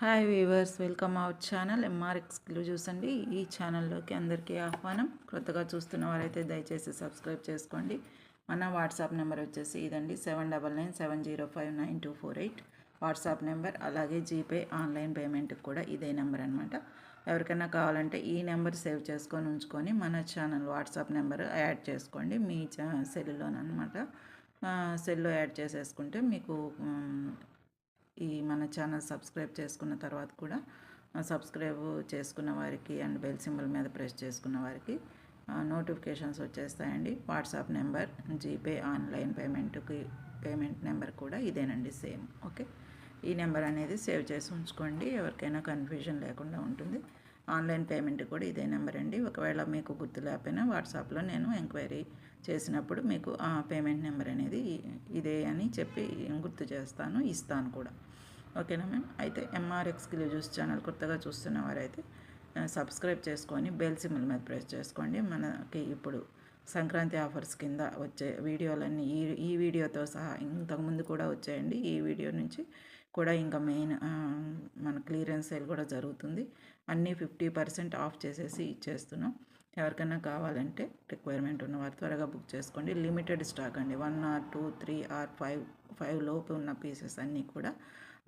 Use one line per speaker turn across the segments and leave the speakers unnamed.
Hi viewers, welcome our channel MR exclusives అండి. ఈ ఛానల్లోకి అందరికీ ఆహ్వానం. కొత్తగా చూస్తున్న వారైతే దయచేసి సబ్స్క్రైబ్ చేసుకోండి. మన వాట్సాప్ నెంబర్ వచ్చేసి ఇదండి, 7997059248 వాట్సాప్ నెంబర్. అలాగే జీపే ఆన్లైన్ పేమెంట్కి కూడా ఇదే నెంబర్ అనమాట. ఎవరికైనా కావాలంటే ఈ నెంబర్ సేవ్ చేసుకొని ఉంచుకొని మన ఛానల్ వాట్సాప్ నెంబర్ యాడ్ చేసుకోండి మీ సెల్లోనమాట. సెల్లో యాడ్ చేసేసుకుంటే మీకు ఈ మన ఛానల్ సబ్స్క్రైబ్ చేసుకున్న తర్వాత కూడా సబ్స్క్రైబ్ చేసుకున్న వారికి అండ్ బెల్ సింబల్ మీద ప్రెస్ చేసుకున్న వారికి నోటిఫికేషన్స్ వచ్చేస్తాయండి. WhatsApp number, GPay online payment number కూడా ఇదేనండి, సేమ్. ఓకే, ఈ నెంబర్ అనేది సేవ్ చేసి ఉంచుకోండి, ఎవరికైనా కన్ఫ్యూజన్ లేకుండా ఉంటుంది. ఆన్లైన్ పేమెంట్ కూడా ఇదే నెంబర్ అండి. ఒకవేళ మీకు గుర్తు లేకపోయినా వాట్సాప్లో నేను ఎంక్వైరీ చేసినప్పుడు మీకు ఆ పేమెంట్ నెంబర్ అనేది ఇదే అని చెప్పి గుర్తు చేస్తాను, ఇస్తాను కూడా. ఓకేనా మ్యామ్? అయితే ఎంఆర్ ఎక్స్క్లూజివ్స్ ఛానల్ కొత్తగా చూస్తున్న వారైతే సబ్స్క్రైబ్ చేసుకొని బెల్ సింబల్ మీద ప్రెస్ చేసుకోండి. మనకి ఇప్పుడు సంక్రాంతి ఆఫర్స్ కింద వచ్చే వీడియోలన్నీ ఈ వీడియోతో సహా ఇంతకుముందు కూడా వచ్చాయండి. ఈ వీడియో నుంచి కూడా ఇంకా మెయిన్ మన క్లియరెన్స్ సేల్ కూడా జరుగుతుంది. అన్నీ 50% ఆఫ్ చేసేసి ఇచ్చేస్తున్నాం. ఎవరికైనా కావాలంటే రిక్వైర్మెంట్ ఉన్నవారు త్వరగా బుక్ చేసుకోండి. లిమిటెడ్ స్టాక్ అండి, 1 or 2, 3 or 5 లోపు ఉన్న పీసెస్ అన్నీ కూడా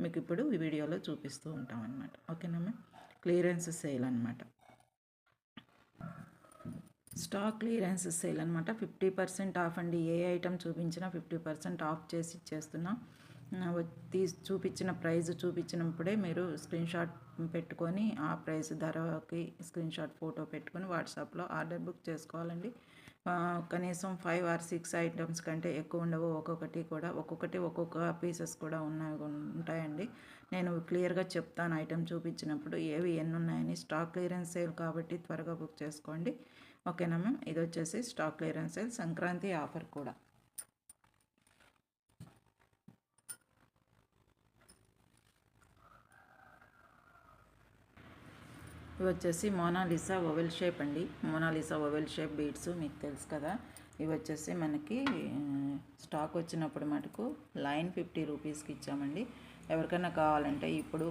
మీకు ఇప్పుడు ఈ వీడియోలో చూపిస్తూ ఉంటాం అన్నమాట. ఓకేనా మ్యామ్? క్లియరెన్స్ సేల్ అనమాట, స్టాక్ క్లియరెన్స్ సేల్ అనమాట. 50% ఆఫ్ అండి. ఏ ఐటమ్ చూపించినా 50% ఆఫ్ చేసి ఇచ్చేస్తున్నాం. చూపించిన ప్రైస్ చూపించినప్పుడే మీరు స్క్రీన్ షాట్ పెట్టుకొని ఆ ప్రైస్ ధరకి స్క్రీన్ షాట్ ఫోటో పెట్టుకొని వాట్సాప్లో ఆర్డర్ బుక్ చేసుకోవాలండి. కనీసం 5 or 6 ఐటమ్స్ కంటే ఎక్కువ ఉండవు. ఒక్కొక్క పీసెస్ కూడా ఉంటాయండి. నేను క్లియర్గా చెప్తాను ఐటమ్ చూపించినప్పుడు ఏవి ఎన్ని ఉన్నాయని. స్టాక్ క్లియరెన్స్ సేల్ కాబట్టి త్వరగా బుక్ చేసుకోండి. ఓకేనా మ్యామ్? ఇది వచ్చేసి stock clearance sale, Sankranti offer కూడా. ఇవి వచ్చేసి మోనాలిసా ఓవెల్ షేప్ అండి. మోనాలిసా ఓవెల్ షేప్ బీడ్స్ మీకు తెలుసు కదా. ఇవి వచ్చేసి మనకి స్టాక్ వచ్చినప్పుడు మటుకు లైన్ 50 రూపీస్కి ఇచ్చామండి. ఎవరికైనా కావాలంటే ఇప్పుడు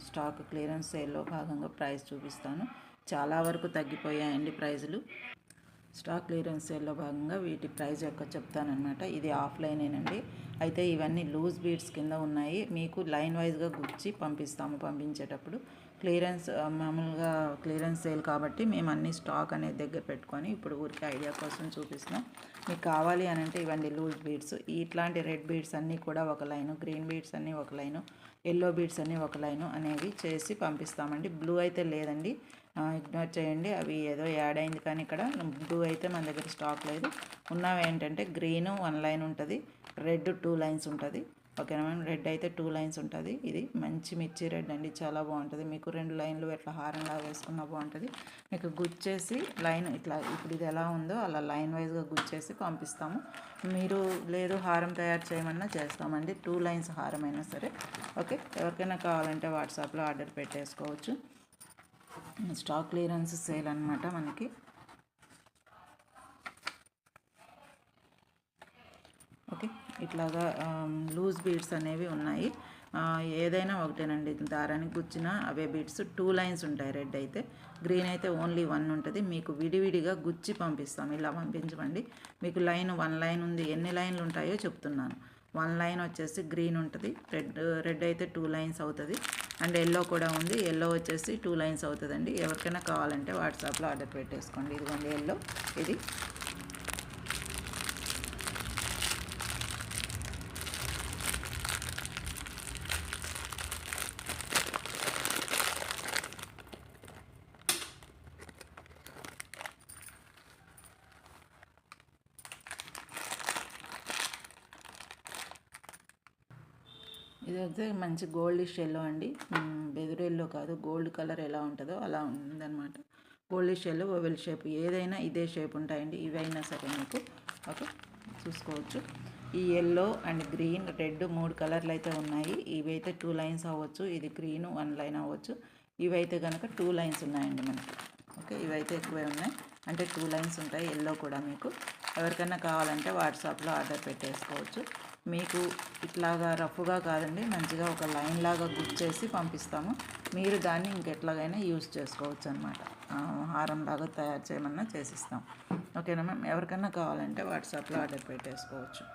స్టాక్ క్లియరెన్స్ సేల్లో భాగంగా ప్రైస్ చూపిస్తాను. చాలా వరకు తగ్గిపోయాయండి ప్రైజులు. స్టాక్ క్లియరెన్స్ సేల్లో భాగంగా వీటి ప్రైస్ యొక్క చెప్తానమాట. ఇది ఆఫ్లైనేనండి. అయితే ఇవన్నీ లూజ్ బీడ్స్ కింద ఉన్నాయి. మీకు లైన్ వైజ్గా గుచ్చి పంపించేటప్పుడు మామూలుగా క్లియరెన్స్ సేల్ కాబట్టి మేము అన్ని స్టాక్ అనేది దగ్గర పెట్టుకొని ఇప్పుడు ఊరికి ఐడియా కోసం చూపిస్తున్నాం. మీకు కావాలి అని అంటే ఇవన్నీ లూజ్ బీడ్స్. ఇట్లాంటి రెడ్ బీడ్స్ అన్నీ కూడా ఒక లైను, గ్రీన్ బీడ్స్ అన్నీ ఒక లైను, ఎల్లో బీడ్స్ అన్నీ ఒక లైను అనేవి చేసి పంపిస్తామండి. బ్లూ అయితే లేదండి, ఇగ్నోర్ చేయండి. అవి ఏదో యాడ్ అయింది కానీ ఇక్కడ బ్లూ అయితే మన దగ్గర స్టాక్ లేదు. ఉన్నవి ఏంటంటే గ్రీన్ 1 లైన్ ఉంటుంది, రెడ్ 2 లైన్స్ ఉంటుంది. ఓకేనా మ్యామ్? రెడ్ అయితే 2 లైన్స్ ఉంటుంది. ఇది మంచి మిర్చి రెడ్ అండి, చాలా బాగుంటుంది. మీకు 2 లైన్లు ఇట్లా హారంలా వేసుకున్నా బాగుంటుంది. మీకు గుచ్చేసి లైన్ ఇట్లా ఇప్పుడు ఇది ఎలా ఉందో అలా లైన్ వైజ్గా గుచ్చేసి పంపిస్తాము. మీరు లేదు హారం తయారు చేయమన్నా చేస్తామండి, 2 లైన్స్ హారం అయినా సరే. ఓకే, ఎవరికైనా కావాలంటే వాట్సాప్లో ఆర్డర్ పెట్టేసుకోవచ్చు. స్టాక్ క్లియరెన్స్ సేల్ అనమాట మనకి. ఓకే, ఇట్లాగా లూజ్ బీడ్స్ అనేవి ఉన్నాయి. ఏదైనా ఒకటేనండి, దారానికి గుచ్చిన అవే బీడ్స్. 2 లైన్స్ ఉంటాయి. రెడ్ అయితే, గ్రీన్ అయితే ఓన్లీ 1 ఉంటుంది. మీకు విడివిడిగా గుచ్చి పంపిస్తాం, ఇలా పంపించమండి. మీకు లైన్ 1 లైన్ ఉంది, ఎన్ని లైన్లు ఉంటాయో చెప్తున్నాను. 1 లైన్ వచ్చేసి గ్రీన్ ఉంటుంది, రెడ్ అయితే 2 లైన్స్ అవుతుంది, అండ్ ఎల్లో కూడా ఉంది. ఎల్లో వచ్చేసి 2 లైన్స్ అవుతుందండి. ఎవరికైనా కావాలంటే వాట్సాప్లో ఆర్డర్ పెట్టేసుకోండి. ఇదిగోండి ఎల్లో, ఇది ఇదైతే మంచి గోల్డిష్ ఎల్లో అండి. బెదురు ఎల్లో కాదు, గోల్డ్ కలర్ ఎలా ఉంటుందో అలా ఉందన్నమాట. గోల్డిష్ ఎల్లో ఓవెల్ షేప్, ఏదైనా ఇదే షేప్ ఉంటాయండి. ఇవైనా సరే మీకు ఓకే చూసుకోవచ్చు. ఈ ఎల్లో అండ్ గ్రీన్, రెడ్ 3 కలర్లు అయితే ఉన్నాయి. ఇవైతే 2 లైన్స్ అవ్వచ్చు, ఇది గ్రీన్ 1 లైన్ అవ్వచ్చు. ఇవైతే కనుక 2 లైన్స్ ఉన్నాయండి మనకి. ఓకే, ఇవైతే ఎక్కువే ఉన్నాయి, అంటే 2 లైన్స్ ఉంటాయి. ఎల్లో కూడా మీకు ఎవరికైనా కావాలంటే వాట్సాప్లో ఆర్డర్ పెట్టేసుకోవచ్చు. మీకు ఇట్లాగా రఫ్గా కాదండి, మంచిగా ఒక లైన్ లాగా గుచ్చేసి పంపిస్తాము. మీరు దాన్ని ఇంకెట్లాగైనా యూజ్ చేసుకోవచ్చు అనమాట. హారం లాగా తయారు చేయమన్నా చేసిస్తాం. ఓకేనా మ్యామ్? ఎవరికైనా కావాలంటే వాట్సాప్లో ఆర్డర్ పెట్టేసుకోవచ్చు.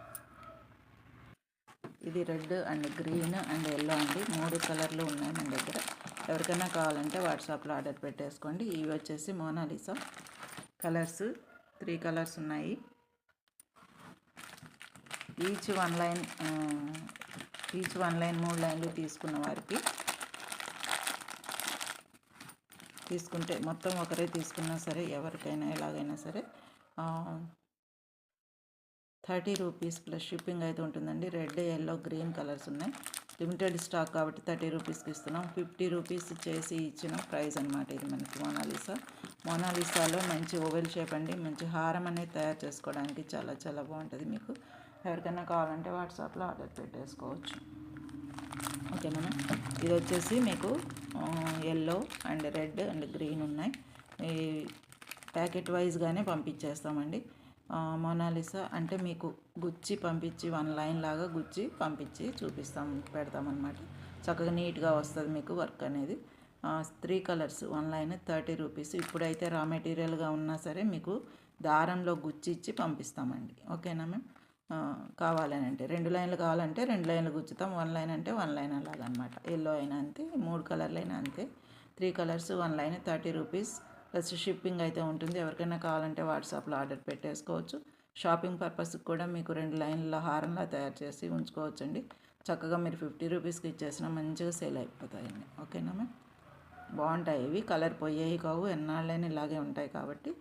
ఇది red and green and yellow అండి, 3 కలర్లు ఉన్నాయి మన దగ్గర. ఎవరికైనా కావాలంటే వాట్సాప్లో ఆర్డర్ పెట్టేసుకోండి. ఇవి వచ్చేసి మోనాలిసా కలర్స్, 3 కలర్స్ ఉన్నాయి. ఈచ్ వన్ లైన్ 3 లైన్లు తీసుకున్న వారికి తీసుకుంటే, మొత్తం ఒకరే తీసుకున్నా సరే, ఎవరికైనా ఎలాగైనా సరే 30 రూపీస్ ప్లస్ షిప్పింగ్ అయితే ఉంటుందండి. రెడ్, ఎల్లో, గ్రీన్ కలర్స్ ఉన్నాయి. లిమిటెడ్ స్టాక్ కాబట్టి 30 రూపీస్కి ఇస్తున్నాం. 50 రూపీస్ చేసి ఇచ్చిన ప్రైస్ అనమాట ఇది మనకి. మోనాలిసాలో మంచి ఓవెల్ షేప్ అండి, మంచి హారం అనేది తయారు చేసుకోవడానికి చాలా చాలా బాగుంటుంది. మీకు ఎవరికైనా కావాలంటే వాట్సాప్లో ఆర్డర్ పెట్టేసుకోవచ్చు. ఓకేనా? ఇది వచ్చేసి మీకు yellow and red and green ఉన్నాయి. ఈ ప్యాకెట్ వైజ్గానే పంపించేస్తామండి. మోనాలిసా అంటే మీకు గుచ్చి పంపించి 1 లైన్ లాగా గుచ్చి పంపించి పెడతామన్నమాట. చక్కగా నీట్గా వస్తుంది మీకు వర్క్ అనేది. 3 కలర్స్ 1 లైన్ 30 రూపీస్. ఇప్పుడైతే రా మెటీరియల్గా ఉన్నా సరే మీకు దారంలో గుచ్చి ఇచ్చి పంపిస్తామండి. ఓకేనా మ్యామ్? కావాలనంటే 2 లైన్లు కావాలంటే 2 లైన్లు గుచ్చుతాం. 1 లైన్ అంటే 1 లైన్ అలాగనమాట. ఎల్లో అయినా అంతే, 3 కలర్లు అయినా అంతే. 3 colours 1 line 30 rupees plus shipping అయితే ఉంటుంది. ఎవరికైనా కావాలంటే వాట్సాప్లో ఆర్డర్ పెట్టేసుకోవచ్చు. షాపింగ్ పర్పస్కి కూడా మీకు 2 లైన్ల హారంలా తయారు చేసి ఉంచుకోవచ్చండి. చక్కగా మీరు 50 రూపీస్కి ఇచ్చేసినా మంచిగా సేల్ అయిపోతాయండి. ఓకేనా మ్యామ్? బాగుంటాయి ఇవి, కలర్ పోయేవి కావు, ఎన్నాళ్ళైనా ఇలాగే ఉంటాయి కాబట్టి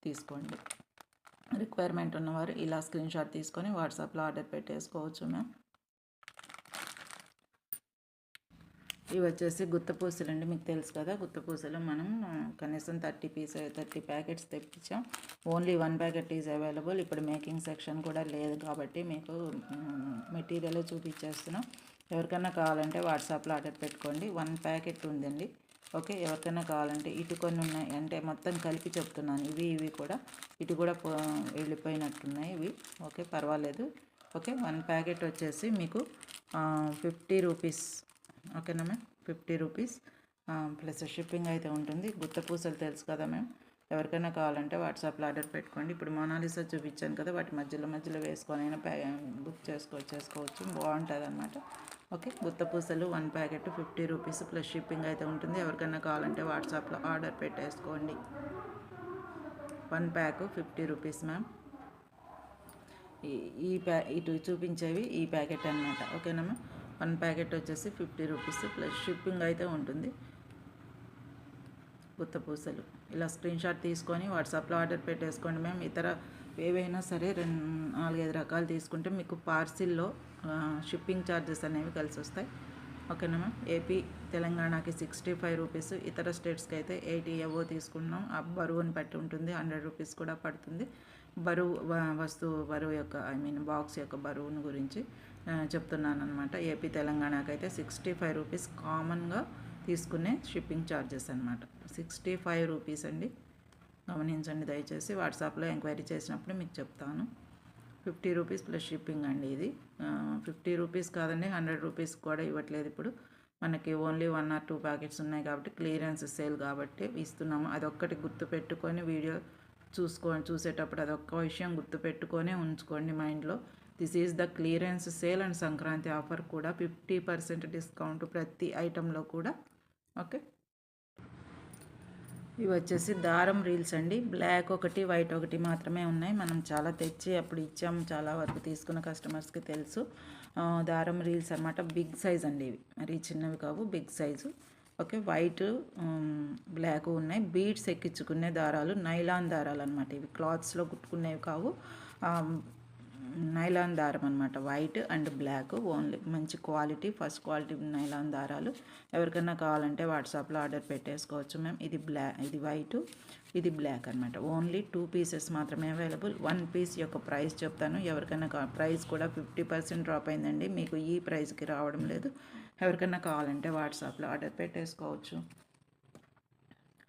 తీసుకోండి. రిక్వైర్మెంట్ ఉన్నవారు ఇలా స్క్రీన్ షాట్ తీసుకొని వాట్సాప్లో ఆర్డర్ పెట్టేసుకోవచ్చు మ్యామ్. ఇవి వచ్చేసి గుత్తపూసలు అండి, మీకు తెలుసు కదా. గుత్తపూసలు మనం కనీసం 30 ప్యాకెట్స్ తెప్పించాం. Only 1 packet is available. ఇప్పుడు మేకింగ్ సెక్షన్ కూడా లేదు కాబట్టి మీకు మెటీరియల్ చూపించేస్తున్నాం. ఎవరికైనా కావాలంటే వాట్సాప్లో ఆర్డర్ పెట్టుకోండి. 1 ప్యాకెట్ ఉందండి. ఓకే, ఎవరికైనా కావాలంటే ఇటు కొన్ని ఉన్నాయి, అంటే మొత్తం కలిపి చెప్తున్నాను. ఇవి కూడా ఇటు కూడా వెళ్ళిపోయినట్టున్నాయి ఇవి. ఓకే, పర్వాలేదు. ఓకే, 1 ప్యాకెట్ వచ్చేసి మీకు 50 రూపీస్. ఓకేనా మ్యామ్? 50 రూపీస్ ప్లస్ షిప్పింగ్ అయితే ఉంటుంది. గుత్తపూసలు తెలుసు కదా మ్యామ్? ఎవరికైనా కావాలంటే వాట్సాప్లో ఆర్డర్ పెట్టుకోండి. ఇప్పుడు మోనాలిసా చూపించాను కదా, వాటి మధ్యలో వేసుకొని అయినా బుక్ చేసుకోవచ్చు. బాగుంటుంది అనమాట. ఓకే, గుత్తపూసలు 1 ప్యాకెట్ 50 రూపీస్ ప్లస్ షిప్పింగ్ అయితే ఉంటుంది. ఎవరికైనా కావాలంటే వాట్సాప్లో ఆర్డర్ పెట్టేసుకోండి. 1 ప్యాక్ 50 రూపీస్ మ్యామ్. ఇటు చూపించేవి ఈ ప్యాకెట్ అనమాట. ఓకేనా మ్యామ్? 1 ప్యాకెట్ వచ్చేసి 50 రూపీస్ ప్లస్ షిప్పింగ్ అయితే ఉంటుంది. గుత్తపూసలు ఇలా స్క్రీన్ షాట్ తీసుకొని వాట్సాప్లో ఆర్డర్ పెట్టేసుకోండి మ్యామ్. ఇతర ఏవైనా సరే 4-5 రకాలు తీసుకుంటే మీకు పార్సిల్లో షిప్పింగ్ ఛార్జెస్ అనేవి కలిసి వస్తాయి. ఓకేనా మ్యామ్? ఏపీ తెలంగాణకి 65 రూపీస్, ఇతర స్టేట్స్కి అయితే 80 ఎవో తీసుకుంటున్నాం. ఆ బరువుని బట్టి ఉంటుంది. 100 రూపీస్ కూడా పడుతుంది. వస్తువు బరువు యొక్క బాక్స్ యొక్క బరువును గురించి చెప్తున్నాను అనమాట. ఏపీ తెలంగాణకి అయితే 65 రూపీస్ కామన్గా తీసుకునే షిప్పింగ్ ఛార్జెస్ అనమాట. 65 రూపీస్ అండి, గమనించండి దయచేసి. వాట్సాప్లో ఎంక్వైరీ చేసినప్పుడు మీకు చెప్తాను. 50 రూపీస్ ప్లస్ షిప్పింగ్ అండి ఇది. 50 రూపీస్ కాదండి, 100 రూపీస్ కూడా ఇవ్వట్లేదు ఇప్పుడు. మనకి ఓన్లీ 1 or 2 ప్యాకెట్స్ ఉన్నాయి కాబట్టి క్లియరెన్స్ సేల్ కాబట్టి ఇస్తున్నాము. అదొక్కటి గుర్తుపెట్టుకొని వీడియో చూసేటప్పుడు అదొక్క విషయం గుర్తుపెట్టుకొని ఉంచుకోండి మైండ్లో. This is the clearance sale and Sankranti offer కూడా 50% డిస్కౌంట్ ప్రతి ఐటెంలో కూడా. ఓకే, ఇవి వచ్చేసి దారం రీల్స్ అండి. బ్లాక్ ఒకటి, వైట్ ఒకటి మాత్రమే ఉన్నాయి. మనం చాలా తెచ్చి అప్పుడు ఇచ్చాము, చాలా వరకు తీసుకున్న కస్టమర్స్కి తెలుసు. దారం రీల్స్ అనమాట. బిగ్ సైజ్ అండి ఇవి, మరి చిన్నవి కావు, big size. Okay, white black ఉన్నాయి. బీడ్స్ ఎక్కించుకునే దారాలు, నైలాన్ దారాలు అనమాట. ఇవి క్లాత్స్లో కుట్టుకునేవి కావు, నైలాన్ దారం అనమాట. వైట్ అండ్ బ్లాక్, ఓన్లీ మంచి క్వాలిటీ, ఫస్ట్ క్వాలిటీ నైలాన్ దారాలు. ఎవరికైనా కావాలంటే వాట్సాప్లో ఆర్డర్ పెట్టేసుకోవచ్చు మ్యామ్. ఇది వైట్, ఇది బ్లాక్ అనమాట. ఓన్లీ 2 పీసెస్ మాత్రమే అవైలబుల్. 1 పీస్ యొక్క ప్రైస్ చెప్తాను. ఎవరికైనా ప్రైస్ కూడా 50% డ్రాప్ అయిందండి, మీకు ఈ ప్రైస్కి రావడం లేదు. ఎవరికైనా కావాలంటే వాట్సాప్లో ఆర్డర్ పెట్టేసుకోవచ్చు.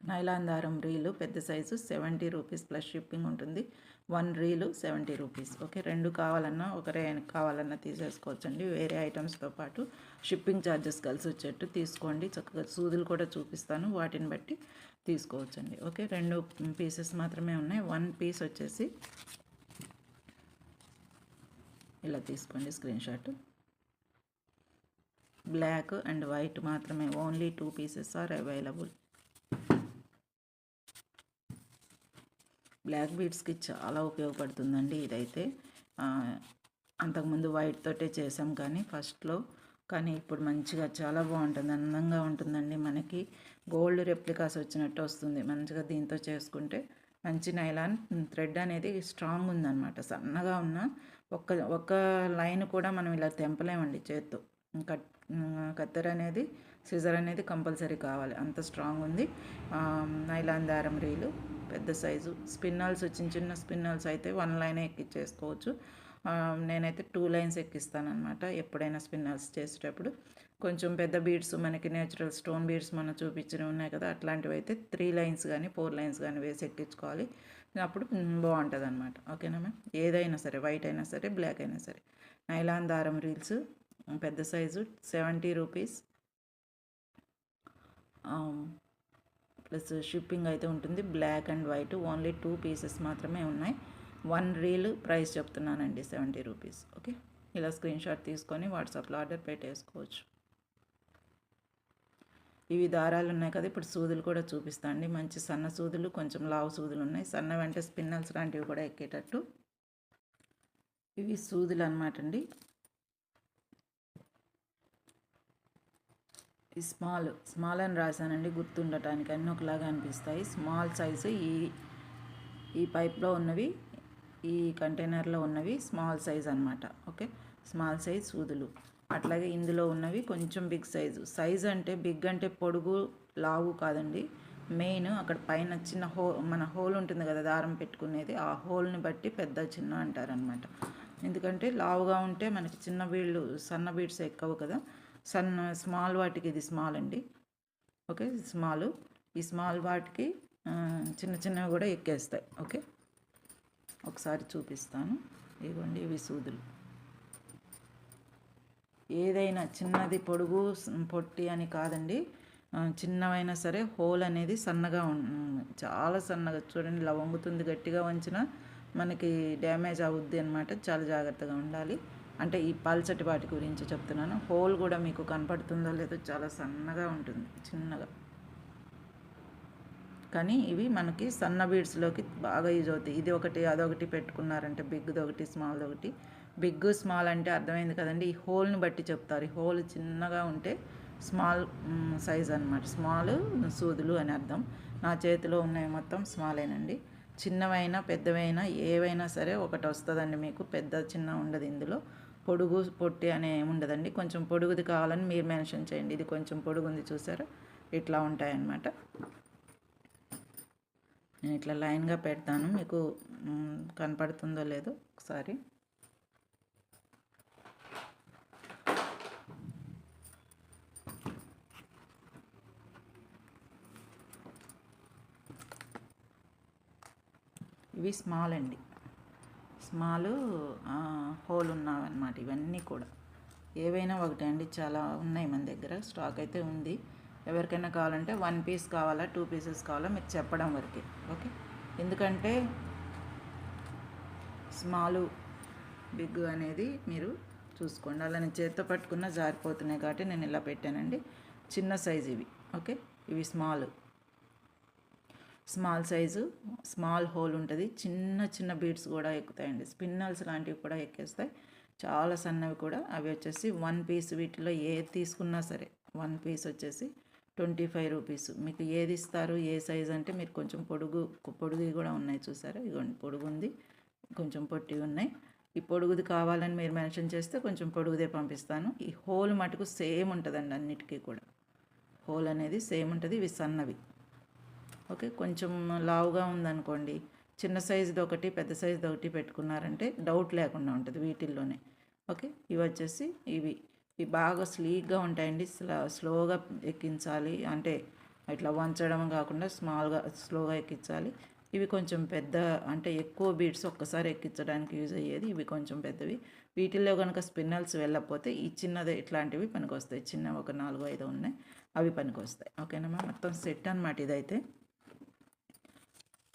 నైలాన్ దారం రీలు పెద్ద సైజు 70 రూపీస్ ప్లస్ షిప్పింగ్ ఉంటుంది. 1 రీలు 70 రూపీస్. ఓకే, 2 కావాలన్నా ఒకరే కావాలన్నా తీసేసుకోవచ్చండి. వేరే ఐటమ్స్తో పాటు షిప్పింగ్ ఛార్జెస్ కలిసి వచ్చేట్టు తీసుకోండి. చక్కగా సూదులు కూడా చూపిస్తాను, వాటిని బట్టి తీసుకోవచ్చండి. ఓకే, 2 పీసెస్ మాత్రమే ఉన్నాయి. 1 పీస్ వచ్చేసి ఇలా తీసుకోండి screen shot. Black and white మాత్రమే, only 2 pieces are available. Black బీడ్స్కి చాలా ఉపయోగపడుతుందండి ఇదైతే. అంతకుముందు వైట్ తోటే చేసాం కానీ ఫస్ట్లో, కానీ ఇప్పుడు మంచిగా చాలా బాగుంటుంది, అందంగా ఉంటుందండి. మనకి గోల్డ్ రెప్లికాస్ వచ్చినట్టు వస్తుంది మంచిగా. దీంతో చేసుకుంటే మంచి నైలాన్ థ్రెడ్ అనేది స్ట్రాంగ్ ఉందన్నమాట. సన్నగా ఉన్న ఒక్క లైన్ కూడా మనం ఇలా తెంపలేమండి చేత్తో. కత్తెర అనేది, సిజర్ అనేది కంపల్సరీ కావాలి, అంత స్ట్రాంగ్ ఉంది. నైలాన్ దారం రీలు పెద్ద సైజు. స్పిన్నల్స్ చిన్న చిన్న స్పిన్నల్స్ అయితే 1 లైన్ ఎక్కించేసుకోవచ్చు. నేనైతే 2 లైన్స్ ఎక్కిస్తానమాట ఎప్పుడైనా స్పిన్నల్స్ చేసేటప్పుడు. కొంచెం పెద్ద బీడ్స్, మనకి నేచురల్ స్టోన్ బీడ్స్ మనం చూపించినవి ఉన్నాయి కదా, అట్లాంటివి అయితే 3 లైన్స్ కానీ 4 లైన్స్ కానీ వేసి ఎక్కించుకోవాలి. అప్పుడు బాగుంటుంది అనమాట. ఓకేనా మ్యామ్, ఏదైనా సరే, వైట్ అయినా సరే బ్లాక్ అయినా సరే. నైలాన్ దారం రీల్స్ పెద్ద సైజు 70 రూపీస్ ప్లస్ షిప్పింగ్ అయితే ఉంటుంది. Black and white only 2 pieces మాత్రమే ఉన్నాయి. 1 రీల్ ప్రైస్ చెప్తున్నానండి 70 రూపీస్. ఓకే, ఇలా స్క్రీన్ షాట్ తీసుకొని వాట్సాప్లో ఆర్డర్ పెట్టేసుకోవచ్చు. ఇవి దారాలు ఉన్నాయి కదా, ఇప్పుడు సూదులు కూడా చూపిస్తా అండి. మంచి సన్న సూదులు, కొంచెం లావు సూదులు ఉన్నాయి. సన్న వెంట స్పిన్నల్స్ లాంటివి కూడా ఎక్కేటట్టు ఇవి సూదులు అనమాట అండి. ఈ స్మాల్ అని రాశానండి గుర్తుండటానికి, అన్నీ ఒకలాగా అనిపిస్తాయి. స్మాల్ సైజు ఈ పైప్లో ఉన్నవి, ఈ కంటైనర్లో ఉన్నవి స్మాల్ సైజ్ అనమాట. ఓకే, స్మాల్ సైజ్ సూదులు. అట్లాగే ఇందులో ఉన్నవి కొంచెం బిగ్ సైజు అంటే బిగ్ అంటే పొడుగు లావు కాదండి. మెయిన్ అక్కడ పైన చిన్న మన హోల్ ఉంటుంది కదా దారం పెట్టుకునేది, ఆ హోల్ని బట్టి పెద్ద చిన్న అంటారనమాట. ఎందుకంటే లావుగా ఉంటే మనకి చిన్న బీడ్లు, సన్న బీడ్స్ ఎక్కవు కదా. స్మాల్ వాటికి ఇది స్మాల్ అండి. ఓకే, ఈ స్మాల్ వాటికి చిన్న చిన్నవి కూడా ఎక్కేస్తాయి. ఓకే, ఒకసారి చూపిస్తాను. ఇవ్వండి, ఇవి సూదులు. ఏదైనా చిన్నది పొడుగు పొట్టి అని కాదండి, చిన్నవైనా సరే హోల్ అనేది సన్నగా చాలా సన్నగా చూడండి. ఇలా వంగుతుంది, గట్టిగా వంచినా మనకి డ్యామేజ్ అవుద్ది అనమాట. చాలా జాగ్రత్తగా ఉండాలి. అంటే ఈ పల్చటి వాటి గురించి చెప్తున్నాను. హోల్ కూడా మీకు కనపడుతుందో లేదో, చాలా సన్నగా ఉంటుంది, చిన్నగా. కానీ ఇవి మనకి సన్న బీడ్స్లోకి బాగా యూజ్ అవుతాయి. ఇది ఒకటి అదొకటి పెట్టుకున్నారంటే, బిగ్ది ఒకటి స్మాల్ది ఒకటి. బిగ్ స్మాల్ అంటే అర్థమైంది కదండి, ఈ హోల్ని బట్టి చెప్తారు. ఈ హోల్ చిన్నగా ఉంటే స్మాల్ సైజ్ అనమాట, స్మాల్ సూదులు అని అర్థం. నా చేతిలో ఉన్నవి మొత్తం స్మాలేనండి. చిన్నవైనా పెద్దవైనా ఏవైనా సరే ఒకటి వస్తుందండి మీకు, పెద్ద చిన్న ఉండదు ఇందులో. పొడుగు పొట్టి అనే ఉండదండి. కొంచెం పొడుగుది కావాలని మీరు మెన్షన్ చేయండి. ఇది కొంచెం పొడుగుంది చూసారా, ఇట్లా ఉంటాయన్నమాట. నేను ఇట్లా లైన్గా పెడతాను, మీకు కనపడుతుందో లేదో ఒకసారి. ఇవి స్మాల్ అండి, స్మాల్ హోల్ ఉన్నావన్నమాట. ఇవన్నీ కూడా ఏవైనా ఒకటే అండి, చాలా ఉన్నాయి మన దగ్గర, స్టాక్ అయితే ఉంది. ఎవరికైనా కావాలంటే 1 పీస్ కావాలా 2 పీసెస్ కావాలా మీరు చెప్పడం వరకే. ఓకే, ఎందుకంటే స్మాలు బిగ్ అనేది మీరు చూసుకోండి. అలా నేను చేత్తో పట్టుకున్న జారిపోతున్నాయి కాబట్టి నేను ఇలా పెట్టానండి. చిన్న సైజు ఇవి. ఓకే, ఇవి స్మాల్ సైజు, స్మాల్ హోల్ ఉంటుంది. చిన్న చిన్న బీడ్స్ కూడా ఎక్కుతాయండి, స్పిన్నల్స్ లాంటివి కూడా ఎక్కేస్తాయి. చాలా సన్నవి కూడా. అవి వచ్చేసి 1 పీస్, వీటిలో ఏది తీసుకున్నా సరే 1 పీస్ వచ్చేసి 25 రూపీస్. మీకు ఏది ఇస్తారు, ఏ సైజ్ అంటే మీరు కొంచెం పొడుగు కూడా ఉన్నాయి చూసారా, ఇదిగోండి పొడుగు ఉంది, కొంచెం పొట్టి ఉన్నాయి. ఈ పొడుగుది కావాలని మీరు మెన్షన్ చేస్తే కొంచెం పొడుగుదే పంపిస్తాను. ఈ హోల్ మటుకు సేమ్ ఉంటుందండి, అన్నిటికీ కూడా హోల్ అనేది సేమ్ ఉంటుంది. ఇవి సన్నవి. ఓకే, కొంచెం లావుగా ఉందనుకోండి, చిన్న సైజుది ఒకటి పెద్ద సైజుది ఒకటి పెట్టుకున్నారంటే డౌట్ లేకుండా ఉంటుంది వీటిల్లోనే. ఓకే, ఇవి వచ్చేసి ఇవి బాగా స్లీక్గా ఉంటాయండి. స్లోగా ఎక్కించాలి, అంటే ఇట్లా వంచడం కాకుండా స్లోగా ఎక్కించాలి. ఇవి కొంచెం పెద్ద, అంటే ఎక్కువ బీడ్స్ ఒక్కసారి ఎక్కించడానికి యూజ్ అయ్యేది. ఇవి కొంచెం పెద్దవి. వీటిల్లో కనుక స్పిన్నల్స్ వెళ్ళకపోతే ఈ చిన్నది ఇట్లాంటివి పనికొస్తాయి. చిన్న ఒక 4, 5 ఉన్నాయి, అవి పనికొస్తాయి. ఓకేనా, మొత్తం సెట్ అనమాట ఇదైతే.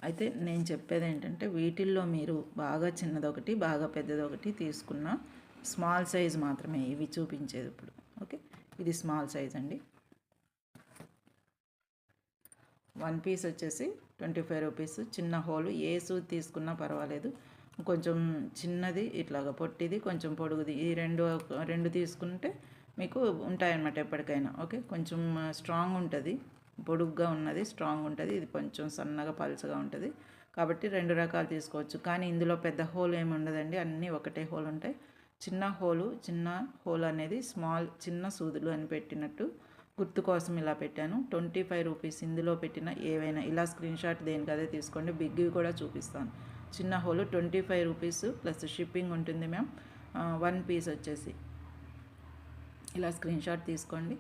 అయితే నేను చెప్పేది ఏంటంటే వీటిల్లో మీరు బాగా చిన్నదొకటి బాగా పెద్దదొకటి తీసుకున్న స్మాల్ సైజ్ మాత్రమే ఇవి చూపించేది ఇప్పుడు. ఓకే, ఇది స్మాల్ సైజ్ అండి. 1 పీస్ వచ్చేసి 25 రూపీస్. చిన్న హోలు ఏ సూది తీసుకున్నా పర్వాలేదు. కొంచెం చిన్నది ఇట్లాగా పొట్టిది, కొంచెం పొడుగుది, ఈ రెండు తీసుకుంటే మీకు ఉంటాయన్నమాట ఎప్పటికైనా. ఓకే, కొంచెం స్ట్రాంగ్ ఉంటుంది, పొడుగ్గా ఉన్నది స్ట్రాంగ్ ఉంటుంది, ఇది కొంచెం సన్నగా పలుచగా ఉంటుంది. కాబట్టి 2 రకాలు తీసుకోవచ్చు. కానీ ఇందులో పెద్ద హోల్ ఏమి ఉండదండి, అన్నీ ఒకటే హోల్ ఉంటాయి. చిన్న హోల్ అనేది చిన్న సూదులు అని పెట్టినట్టు గుర్తు కోసం ఇలా పెట్టాను. 25 రూపీస్. ఇందులో పెట్టిన ఏవైనా ఇలా స్క్రీన్ షాట్ దేనికి అదే తీసుకోండి. బిగ్వి కూడా చూపిస్తాను. చిన్న హోలు 25 రూపీస్ ప్లస్ షిప్పింగ్ ఉంటుంది మ్యామ్. 1 పీస్ వచ్చేసి ఇలా స్క్రీన్ షాట్ తీసుకోండి.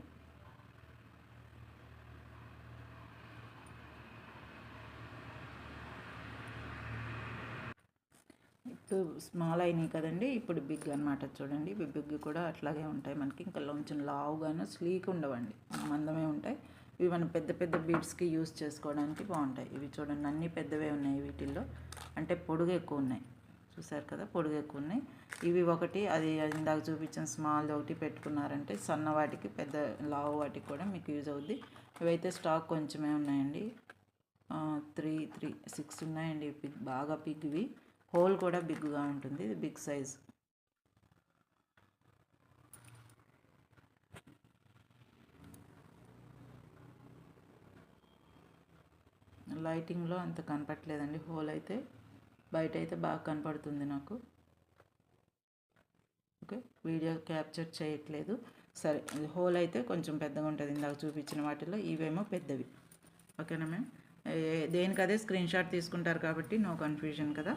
ఇప్పుడు స్మాల్ అయినాయి కదండి, ఇప్పుడు బిగ్ అనమాట. చూడండి, బిగ్ కూడా అట్లాగే ఉంటాయి మనకి. ఇంకా కొంచెం లావుగాను స్లీక్ ఉండవండి, మందమే ఉంటాయి. ఇవి మనం పెద్ద పెద్ద బీడ్స్కి యూస్ చేసుకోవడానికి బాగుంటాయి. ఇవి చూడండి అన్నీ పెద్దవే ఉన్నాయి వీటిల్లో, అంటే పొడుగు ఎక్కువ ఉన్నాయి. చూసారు కదా, పొడుగు ఎక్కువ ఉన్నాయి. ఇవి ఒకటి, అది ఇందాక చూపించిన స్మాల్ ఒకటి పెట్టుకున్నారంటే సన్న వాటికి, పెద్ద లావు వాటికి కూడా మీకు యూజ్ అవుద్ది. ఇవైతే స్టాక్ కొంచెమే ఉన్నాయండి. 6 ఉన్నాయండి. బాగా బిగ్వి. హోల్ కూడా బిగ్గా ఉంటుంది, ఇది బిగ్ సైజ్. లైటింగ్లో అంత కనపట్లేదండి హోల్ అయితే, బయట అయితే బాగా కనపడుతుంది నాకు. ఓకే, వీడియో క్యాప్చర్ చేయట్లేదు. సరే, హోల్ అయితే కొంచెం పెద్దగా ఉంటుంది ఇందాక చూపించిన వాటిల్లో, ఇవేమో పెద్దవి. ఓకేనా మ్యామ్, దేనికి అదే స్క్రీన్ షాట్ తీసుకుంటారు కాబట్టి నో కన్ఫ్యూజన్ కదా.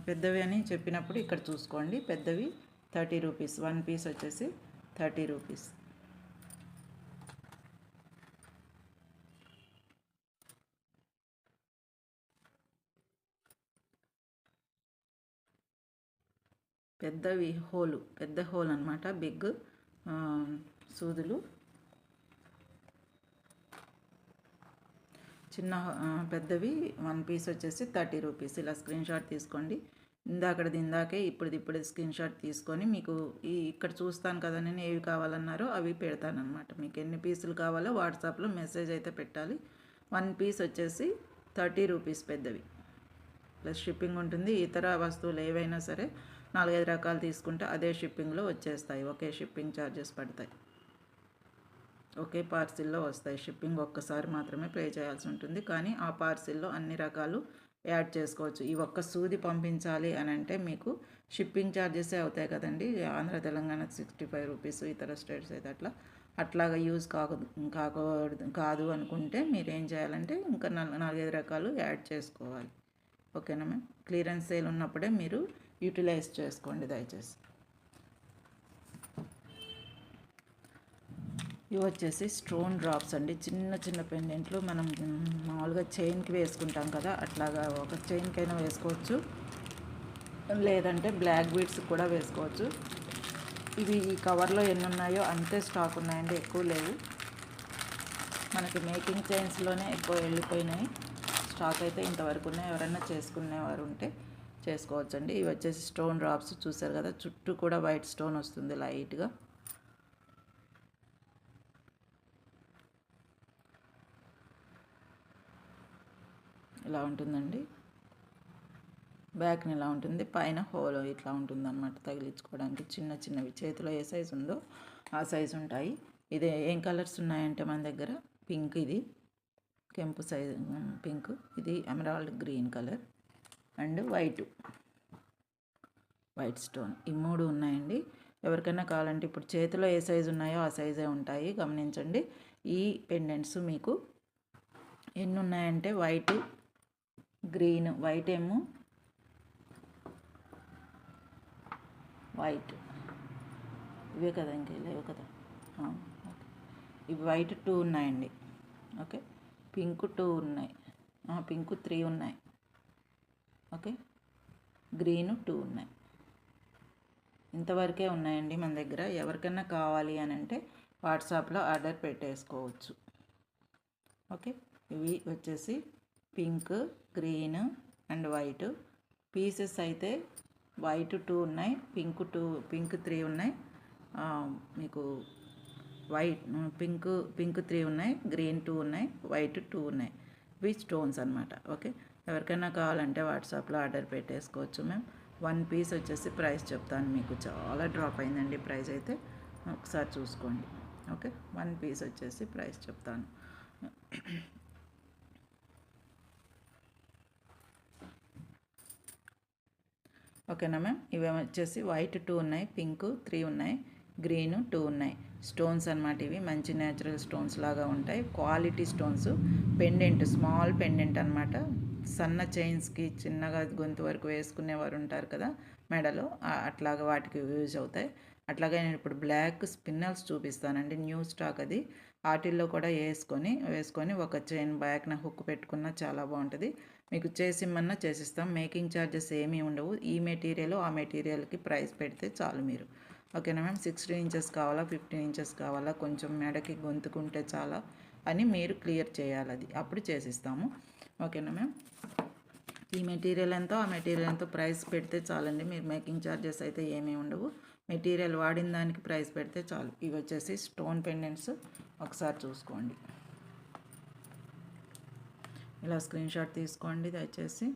పెద్దవి అని చెప్పినప్పుడు ఇక్కడ చూసుకోండి. పెద్దవి 30 రూపీస్. 1 పీస్ వచ్చేసి 30 రూపీస్. పెద్ద హోల్ అనమాట, బిగ్ సూదులు. పెద్దవి 1 పీస్ వచ్చేసి 30 రూపీస్. ఇలా స్క్రీన్ షాట్ తీసుకోండి. ఇందాకే ఇప్పుడు స్క్రీన్ షాట్ తీసుకొని మీకు ఇక్కడ చూస్తాను కదా నేను ఏవి కావాలన్నారో అవి పెడతానమాట. మీకు ఎన్ని పీసులు కావాలో వాట్సాప్లో మెసేజ్ అయితే పెట్టాలి. 1 పీస్ వచ్చేసి 30 రూపీస్ పెద్దవి, ప్లస్ షిప్పింగ్ ఉంటుంది. ఇతర వస్తువులు ఏవైనా సరే 4-5 రకాలు తీసుకుంటే అదే షిప్పింగ్లో వచ్చేస్తాయి. ఒకే షిప్పింగ్ ఛార్జెస్ పడతాయి, ఒకే పార్సిల్లో వస్తాయి. షిప్పింగ్ ఒక్కసారి మాత్రమే పే చేయాల్సి ఉంటుంది, కానీ ఆ పార్సిల్లో అన్ని రకాలు యాడ్ చేసుకోవచ్చు. ఈ ఒక్క సూది పంపించాలి అని అంటే మీకు షిప్పింగ్ ఛార్జెసే అవుతాయి కదండి. ఆంధ్ర తెలంగాణ 65 రూపీస్, ఇతర స్టేట్స్ అయితే అట్లాగా యూజ్ కాదు అనుకుంటే మీరు ఏం చేయాలంటే ఇంకా 4-5 రకాలు యాడ్ చేసుకోవాలి. ఓకేనా మ్యామ్, క్లియరెన్స్ సేల్ ఉన్నప్పుడే మీరు యూటిలైజ్ చేసుకోండి దయచేసి. ఇవి వచ్చేసి స్టోన్ డ్రాప్స్ అండి. చిన్న పెండెంట్లు మనం మామూలుగా చైన్కి వేసుకుంటాం కదా, అట్లాగా ఒక చైన్కైనా వేసుకోవచ్చు, లేదంటే బ్లాక్ బీడ్స్ కూడా వేసుకోవచ్చు. ఇవి ఈ కవర్లో ఎన్ని ఉన్నాయో అంతే స్టాక్ ఉన్నాయండి, ఎక్కువ లేవు. మనకి మేకింగ్ చైన్స్లోనే ఎక్కువ వెళ్ళిపోయినాయి. స్టాక్ అయితే ఇంతవరకు ఉన్నాయి. ఎవరైనా చేసుకునేవారు ఉంటే చేసుకోవచ్చండి. ఇవి వచ్చేసి స్టోన్ డ్రాప్స్. చూసారు కదా, చుట్టూ కూడా వైట్ స్టోన్ వస్తుంది లైట్గా. ఇలా ఉంటుందండి. బ్యాక్ని ఇలా ఉంటుంది, పైన హోల్ ఇట్లా ఉంటుంది అన్నమాట తగిలించుకోవడానికి. చిన్నవి చేతిలో ఏ సైజు ఉందో ఆ సైజు ఉంటాయి. ఇది ఏం కలర్స్ ఉన్నాయంటే మన దగ్గర పింక్, ఇది కెంపు సైజు పింక్, ఇది emerald green colour and white stone, ఈ 3 ఉన్నాయండి. ఎవరికైనా కావాలంటే ఇప్పుడు చేతిలో ఏ సైజు ఉన్నాయో ఆ సైజే ఉంటాయి, గమనించండి. ఈ పెండెంట్స్ మీకు ఎన్ని ఉన్నాయంటే వైట్, గ్రీన్, వైట్ ఏమో వైట్ ఇవే కదా, ఇంకా లేవు కదా. ఓకే, ఇవి వైట్ 2 ఉన్నాయండి. ఓకే, పింక్ 2 ఉన్నాయి, పింక్ 3 ఉన్నాయి. ఓకే, గ్రీను 2 ఉన్నాయి. ఇంతవరకే ఉన్నాయండి మన దగ్గర. ఎవరికైనా కావాలి అని అంటే వాట్సాప్లో ఆర్డర్ పెట్టేసుకోవచ్చు. ఓకే, ఇవి వచ్చేసి pink, green and white pieces. అయితే వైట్ 2 ఉన్నాయి, పింక్ 3 ఉన్నాయి. మీకు వైట్ పింక్ 3 ఉన్నాయి, గ్రీన్ 2 ఉన్నాయి, వైట్ 2 ఉన్నాయి. ఇవి స్టోన్స్ అనమాట. ఓకే, ఎవరికైనా కావాలంటే వాట్సాప్లో ఆర్డర్ పెట్టేసుకోవచ్చు మ్యామ్. 1 పీస్ వచ్చేసి ప్రైస్ చెప్తాను మీకు. చాలా డ్రాప్ అయిందండి ప్రైస్ అయితే, ఒకసారి చూసుకోండి. ఓకే, 1 పీస్ వచ్చేసి ప్రైస్ చెప్తాను. ఓకేనా మ్యామ్. ఇవి వచ్చేసి వైట్ 2 ఉన్నాయి, పింక్ 3 ఉన్నాయి, గ్రీన్ 2 ఉన్నాయి. స్టోన్స్ అనమాట. ఇవి మంచి న్యాచురల్ స్టోన్స్ లాగా ఉంటాయి. Quality stones. Pendant, small pendant అనమాట. సన్న చైన్స్కి చిన్నగా గొంతు వరకు వేసుకునేవారు ఉంటారు కదా మెడలో, అట్లాగా వాటికి యూజ్ అవుతాయి. అట్లాగే నేను ఇప్పుడు బ్లాక్ స్పిన్నల్స్ చూపిస్తానండి. న్యూ స్టాక్ అది. వాటిల్లో కూడా వేసుకొని ఒక చైన్ బ్యాక్న హుక్ పెట్టుకున్న చాలా బాగుంటుంది. మీకు చేసిమ్మన్నా చేసిస్తాం. మేకింగ్ ఛార్జెస్ ఏమీ ఉండవు. ఈ మెటీరియల్ ఆ మెటీరియల్కి ప్రైస్ పెడితే చాలు మీరు. ఓకేనా మ్యామ్. 16 ఇంచెస్ కావాలా, 15 ఇంచెస్ కావాలా, కొంచెం మెడకి గొంతుకుంటే చాలా అని మీరు క్లియర్ చేయాలి. అది అప్పుడు చేసిస్తాము. ఓకేనా మ్యామ్. ఈ మెటీరియల్ ఎంతో ఆ మెటీరియల్ ఎంతో ప్రైస్ పెడితే చాలండి. మీరు మేకింగ్ ఛార్జెస్ అయితే ఏమీ ఉండవు. మెటీరియల్ వాడిన దానికి ప్రైస్ పెడితే చాలు. ఇవి వచ్చేసి స్టోన్ పెండెంట్స్. ఒకసారి చూసుకోండి. ఇలా స్క్రీన్ షాట్ తీసుకోండి దయచేసి.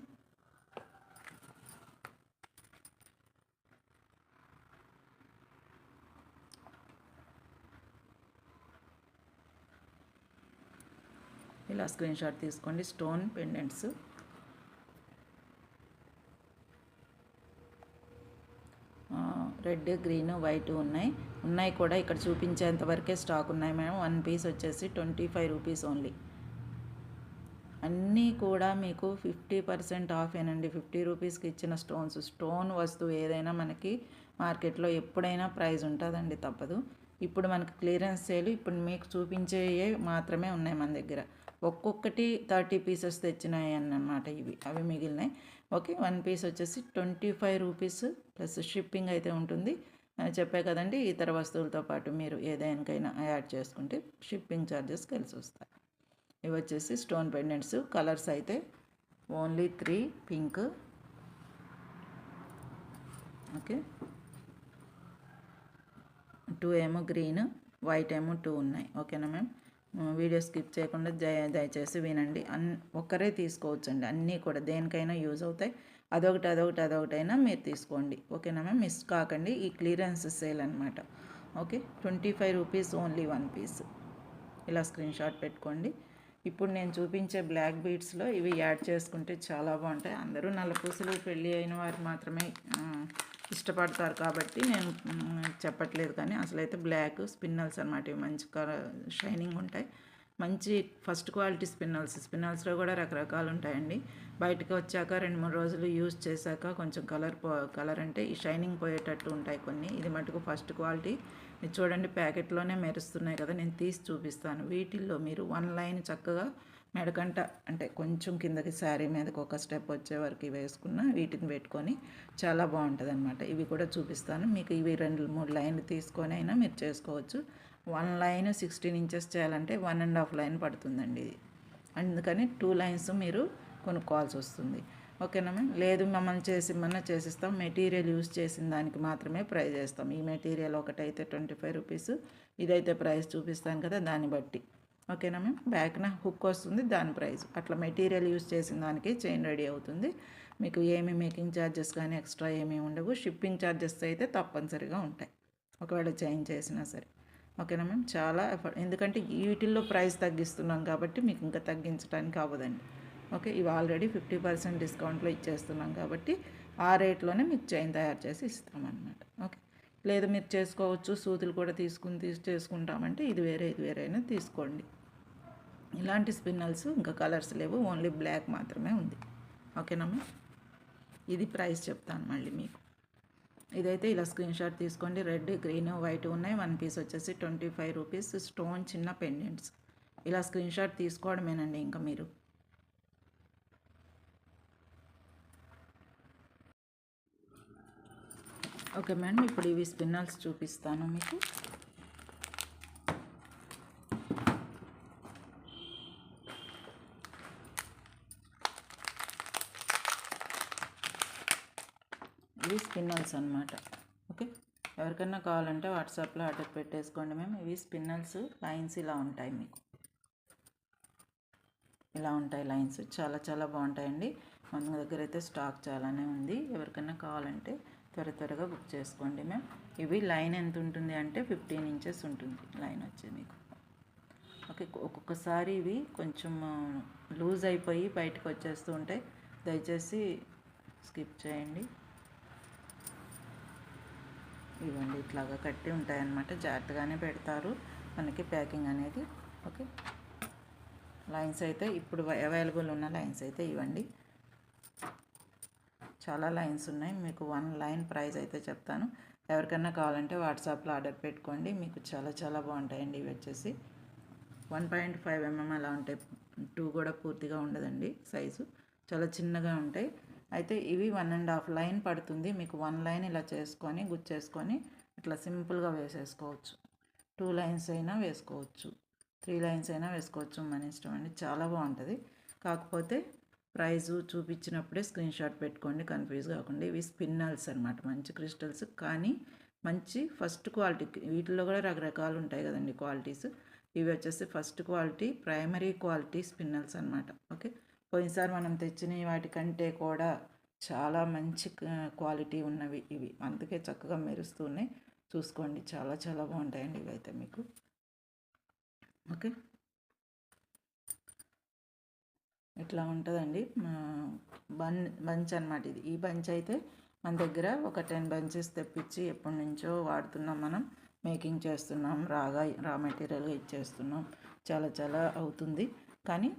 ఇలా స్క్రీన్ షాట్ తీసుకోండి. Stone pendants. Red, green, white ఉన్నాయి కూడా. ఇక్కడ చూపించేంత వరకే స్టాక్ ఉన్నాయి మేడం. 1 పీస్ వచ్చేసి 25 రూపీస్ ఓన్లీ. అన్నీ కూడా మీకు 50% ఆఫేనండి. 50 రూపీస్కి ఇచ్చిన స్టోన్ వస్తువు ఏదైనా మనకి మార్కెట్లో ఎప్పుడైనా ప్రైస్ ఉంటుందండి, తప్పదు. ఇప్పుడు మనకి క్లియరెన్స్ సేల్. ఇప్పుడు మీకు చూపించేవే మాత్రమే ఉన్నాయి మన దగ్గర. ఒక్కొక్కటి 30 పీసెస్ తెచ్చినాయి అన్నమాట ఇవి. అవి మిగిలినాయి. ఓకే, 1 పీస్ వచ్చేసి 25 రూపీస్ ప్లస్ షిప్పింగ్ అయితే ఉంటుంది. చెప్పే కదండి, ఇతర వస్తువులతో పాటు మీరు ఏదైనా యాడ్ చేసుకుంటే షిప్పింగ్ ఛార్జెస్ కలిసి వస్తాయి. ఇవి వచ్చేసి స్టోన్ పెండెంట్స్. కలర్స్ అయితే ఓన్లీ 3. పింక్, ఓకే, 2 ఏమో గ్రీన్, వైట్ ఏమో 2 ఉన్నాయి. ఓకేనా మ్యామ్. వీడియో స్కిప్ చేయకుండా దయచేసి వినండి. ఒక్కరే తీసుకోవచ్చండి. అన్నీ కూడా దేనికైనా యూజ్ అవుతాయి. అదొకటైనా మీరు తీసుకోండి. ఓకేనా మ్యామ్. మిస్ కాకండి. ఈ క్లియరెన్స్ సేల్ అనమాట. Okay, 25 rupees only 1 piece. ఇలా స్క్రీన్ షాట్ పెట్టుకోండి. ఇప్పుడు నేను చూపించే బ్లాక్ బీడ్స్లో ఇవి యాడ్ చేసుకుంటే చాలా బాగుంటాయి. అందరూ నల్లపూసలు పెళ్ళి అయిన వారు మాత్రమే ఇష్టపడతారు కాబట్టి నేను చెప్పట్లేదు. కానీ అసలైతే బ్లాక్ స్పిన్నల్స్ అనమాట. ఇవి మంచి షైనింగ్ ఉంటాయి. మంచి ఫస్ట్ క్వాలిటీ స్పిన్నల్స్లో కూడా రకరకాలు ఉంటాయండి. బయటకు వచ్చాక 2-3 రోజులు యూజ్ చేశాక కొంచెం కలర్ అంటే ఈ షైనింగ్ పోయేటట్టు ఉంటాయి కొన్ని. ఇది మటుకు ఫస్ట్ క్వాలిటీ. ఇది చూడండి, ప్యాకెట్లోనే మెరుస్తున్నాయి కదా. నేను తీసి చూపిస్తాను. వీటిల్లో మీరు 1 లైన్ చక్కగా మెడకంట అంటే కొంచెం కిందకి శారీ మీదకి ఒక స్టెప్ వచ్చే వరకు వేసుకున్న వీటిని పెట్టుకొని చాలా బాగుంటుంది అనమాట. ఇవి కూడా చూపిస్తాను మీకు. ఇవి 2-3 లైన్లు తీసుకొని అయినా మీరు చేసుకోవచ్చు. 1 లైన్ 16 ఇంచెస్ చేయాలంటే 1.5 లైన్ పడుతుందండి ఇది. అందుకని 2 లైన్స్ మీరు కొనుక్కోవాల్సి వస్తుంది. ఓకేనా మ్యామ్. లేదు మమ్మల్ని చేసిస్తాం. మెటీరియల్ యూజ్ చేసిన దానికి మాత్రమే ప్రైస్ చేస్తాం. ఈ మెటీరియల్ ఒకటైతే 25 రూపీస్. ఇదైతే ప్రైస్ చూపిస్తాను కదా, దాన్ని బట్టి. ఓకేనా మ్యామ్. బ్యాక్న హుక్ వస్తుంది, దాని ప్రైస్. అట్లా మెటీరియల్ యూజ్ చేసిన దానికి చైన్ రెడీ అవుతుంది. మీకు ఏమి మేకింగ్ ఛార్జెస్ కానీ ఎక్స్ట్రా ఏమీ ఉండవు. షిప్పింగ్ ఛార్జెస్ అయితే తప్పనిసరిగా ఉంటాయి ఒకవేళ చైన్ చేసినా సరే. ఓకేనా మ్యామ్. చాలా ఎందుకంటే వీటిల్లో ప్రైస్ తగ్గిస్తున్నాం కాబట్టి మీకు ఇంకా తగ్గించడానికి అవ్వదండి. ఓకే, ఇవి ఆల్రెడీ 50% డిస్కౌంట్లో ఇచ్చేస్తున్నాం కాబట్టి ఆ రేట్లోనే మీకు చైన్ తయారు చేసి ఇస్తామన్నమాట. ఓకే, లేదు మీరు చేసుకోవచ్చు, సూదులు కూడా చేసుకుంటామంటే ఇది వేరైనా తీసుకోండి. ఇలాంటి స్పిన్నల్స్ ఇంకా కలర్స్ లేవు, ఓన్లీ బ్లాక్ మాత్రమే ఉంది. ఓకేనమ్మా. ఇది ప్రైస్ చెప్తాను మళ్ళీ మీకు. ఇదైతే ఇలా స్క్రీన్ షాట్ తీసుకోండి. రెడ్, గ్రీన్, వైట్ ఉన్నాయి. 1 పీస్ వచ్చేసి 25 రూపీస్. స్టోన్ చిన్న పెండెంట్స్. ఇలా స్క్రీన్ షాట్ తీసుకోవడమేనండి ఇంకా మీరు. ఓకే మేడం, ఇప్పుడు ఇవి స్పిన్నల్స్ చూపిస్తాను మీకు. ఇవి స్పిన్నల్స్ అనమాట. ఓకే, ఎవరికైనా కావాలంటే వాట్సాప్లో ఆర్డర్ పెట్టేసుకోండి మేము. ఇవి స్పిన్నల్స్ లైన్స్ ఇలా ఉంటాయి, మీకు ఇలా ఉంటాయి లైన్స్. చాలా చాలా బాగుంటాయండి. మన దగ్గర అయితే స్టాక్ చాలానే ఉంది. ఎవరికైనా కావాలంటే త్వరగా బుక్ చేసుకోండి మేము. ఇవి లైన్ ఎంత ఉంటుంది అంటే 15 ఇంచెస్ ఉంటుంది లైన్ వచ్చి మీకు. ఓకే, ఒక్కొక్కసారి ఇవి కొంచెం లూజ్ అయిపోయి బయటకు వచ్చేస్తూ ఉంటాయి. దయచేసి స్కిప్ చేయండి. ఇవ్వండి, ఇట్లాగా కట్టి ఉంటాయన్నమాట. జాగ్రత్తగానే పెడతారు మనకి ప్యాకింగ్ అనేది. ఓకే, లైన్స్ అయితే ఇప్పుడు అవైలబుల్ ఉన్న లైన్స్ అయితే ఇవ్వండి. చాలా లైన్స్ ఉన్నాయి. మీకు 1 లైన్ ప్రైస్ అయితే చెప్తాను. ఎవరికైనా కావాలంటే వాట్సాప్లో ఆర్డర్ పెట్టుకోండి. మీకు చాలా చాలా బాగుంటాయండి. ఇవి వచ్చేసి 1.5 mm అలా ఉంటాయి. 2 కూడా పూర్తిగా ఉండదండి సైజు, చాలా చిన్నగా ఉంటాయి. అయితే ఇవి 1.5 లైన్ పడుతుంది మీకు. 1 లైన్ ఇలా చేసుకొని గుచ్చేసుకొని ఇట్లా సింపుల్గా వేసేసుకోవచ్చు. 2 లైన్స్ అయినా వేసుకోవచ్చు, 3 లైన్స్ అయినా వేసుకోవచ్చు, మన ఇష్టం అండి. చాలా బాగుంటుంది. కాకపోతే ప్రైజు చూపించినప్పుడే స్క్రీన్ షాట్ పెట్టుకోండి, కన్ఫ్యూజ్ కాకుండా. ఇవి స్పిన్నల్స్ అనమాట, మంచి క్రిస్టల్స్, కానీ మంచి ఫస్ట్ క్వాలిటీ. వీటిలో కూడా రకరకాలు ఉంటాయి కదండి క్వాలిటీస్. ఇవి వచ్చేసి first quality, primary quality spinels అనమాట. ఓకే, పోయినసారి మనం తెచ్చిన వాటికంటే కూడా చాలా మంచి క్వాలిటీ ఉన్నవి ఇవి. అందుకే చక్కగా మెరుస్తున్నాయి. చూసుకోండి, చాలా చాలా బాగుంటాయండి ఇవైతే మీకు. ఓకే, ఇట్లా ఉంటుందండి బంచ్ అనమాట ఇది. ఈ బంచ్ అయితే మన దగ్గర ఒక 10 బంచెస్ తెప్పించి ఎప్పటి నుంచో వాడుతున్నాం మనం. మేకింగ్ చేస్తున్నాం, రా మెటీరియల్గా ఇచ్చేస్తున్నాం. చాలా చాలా అవుతుంది. కానీ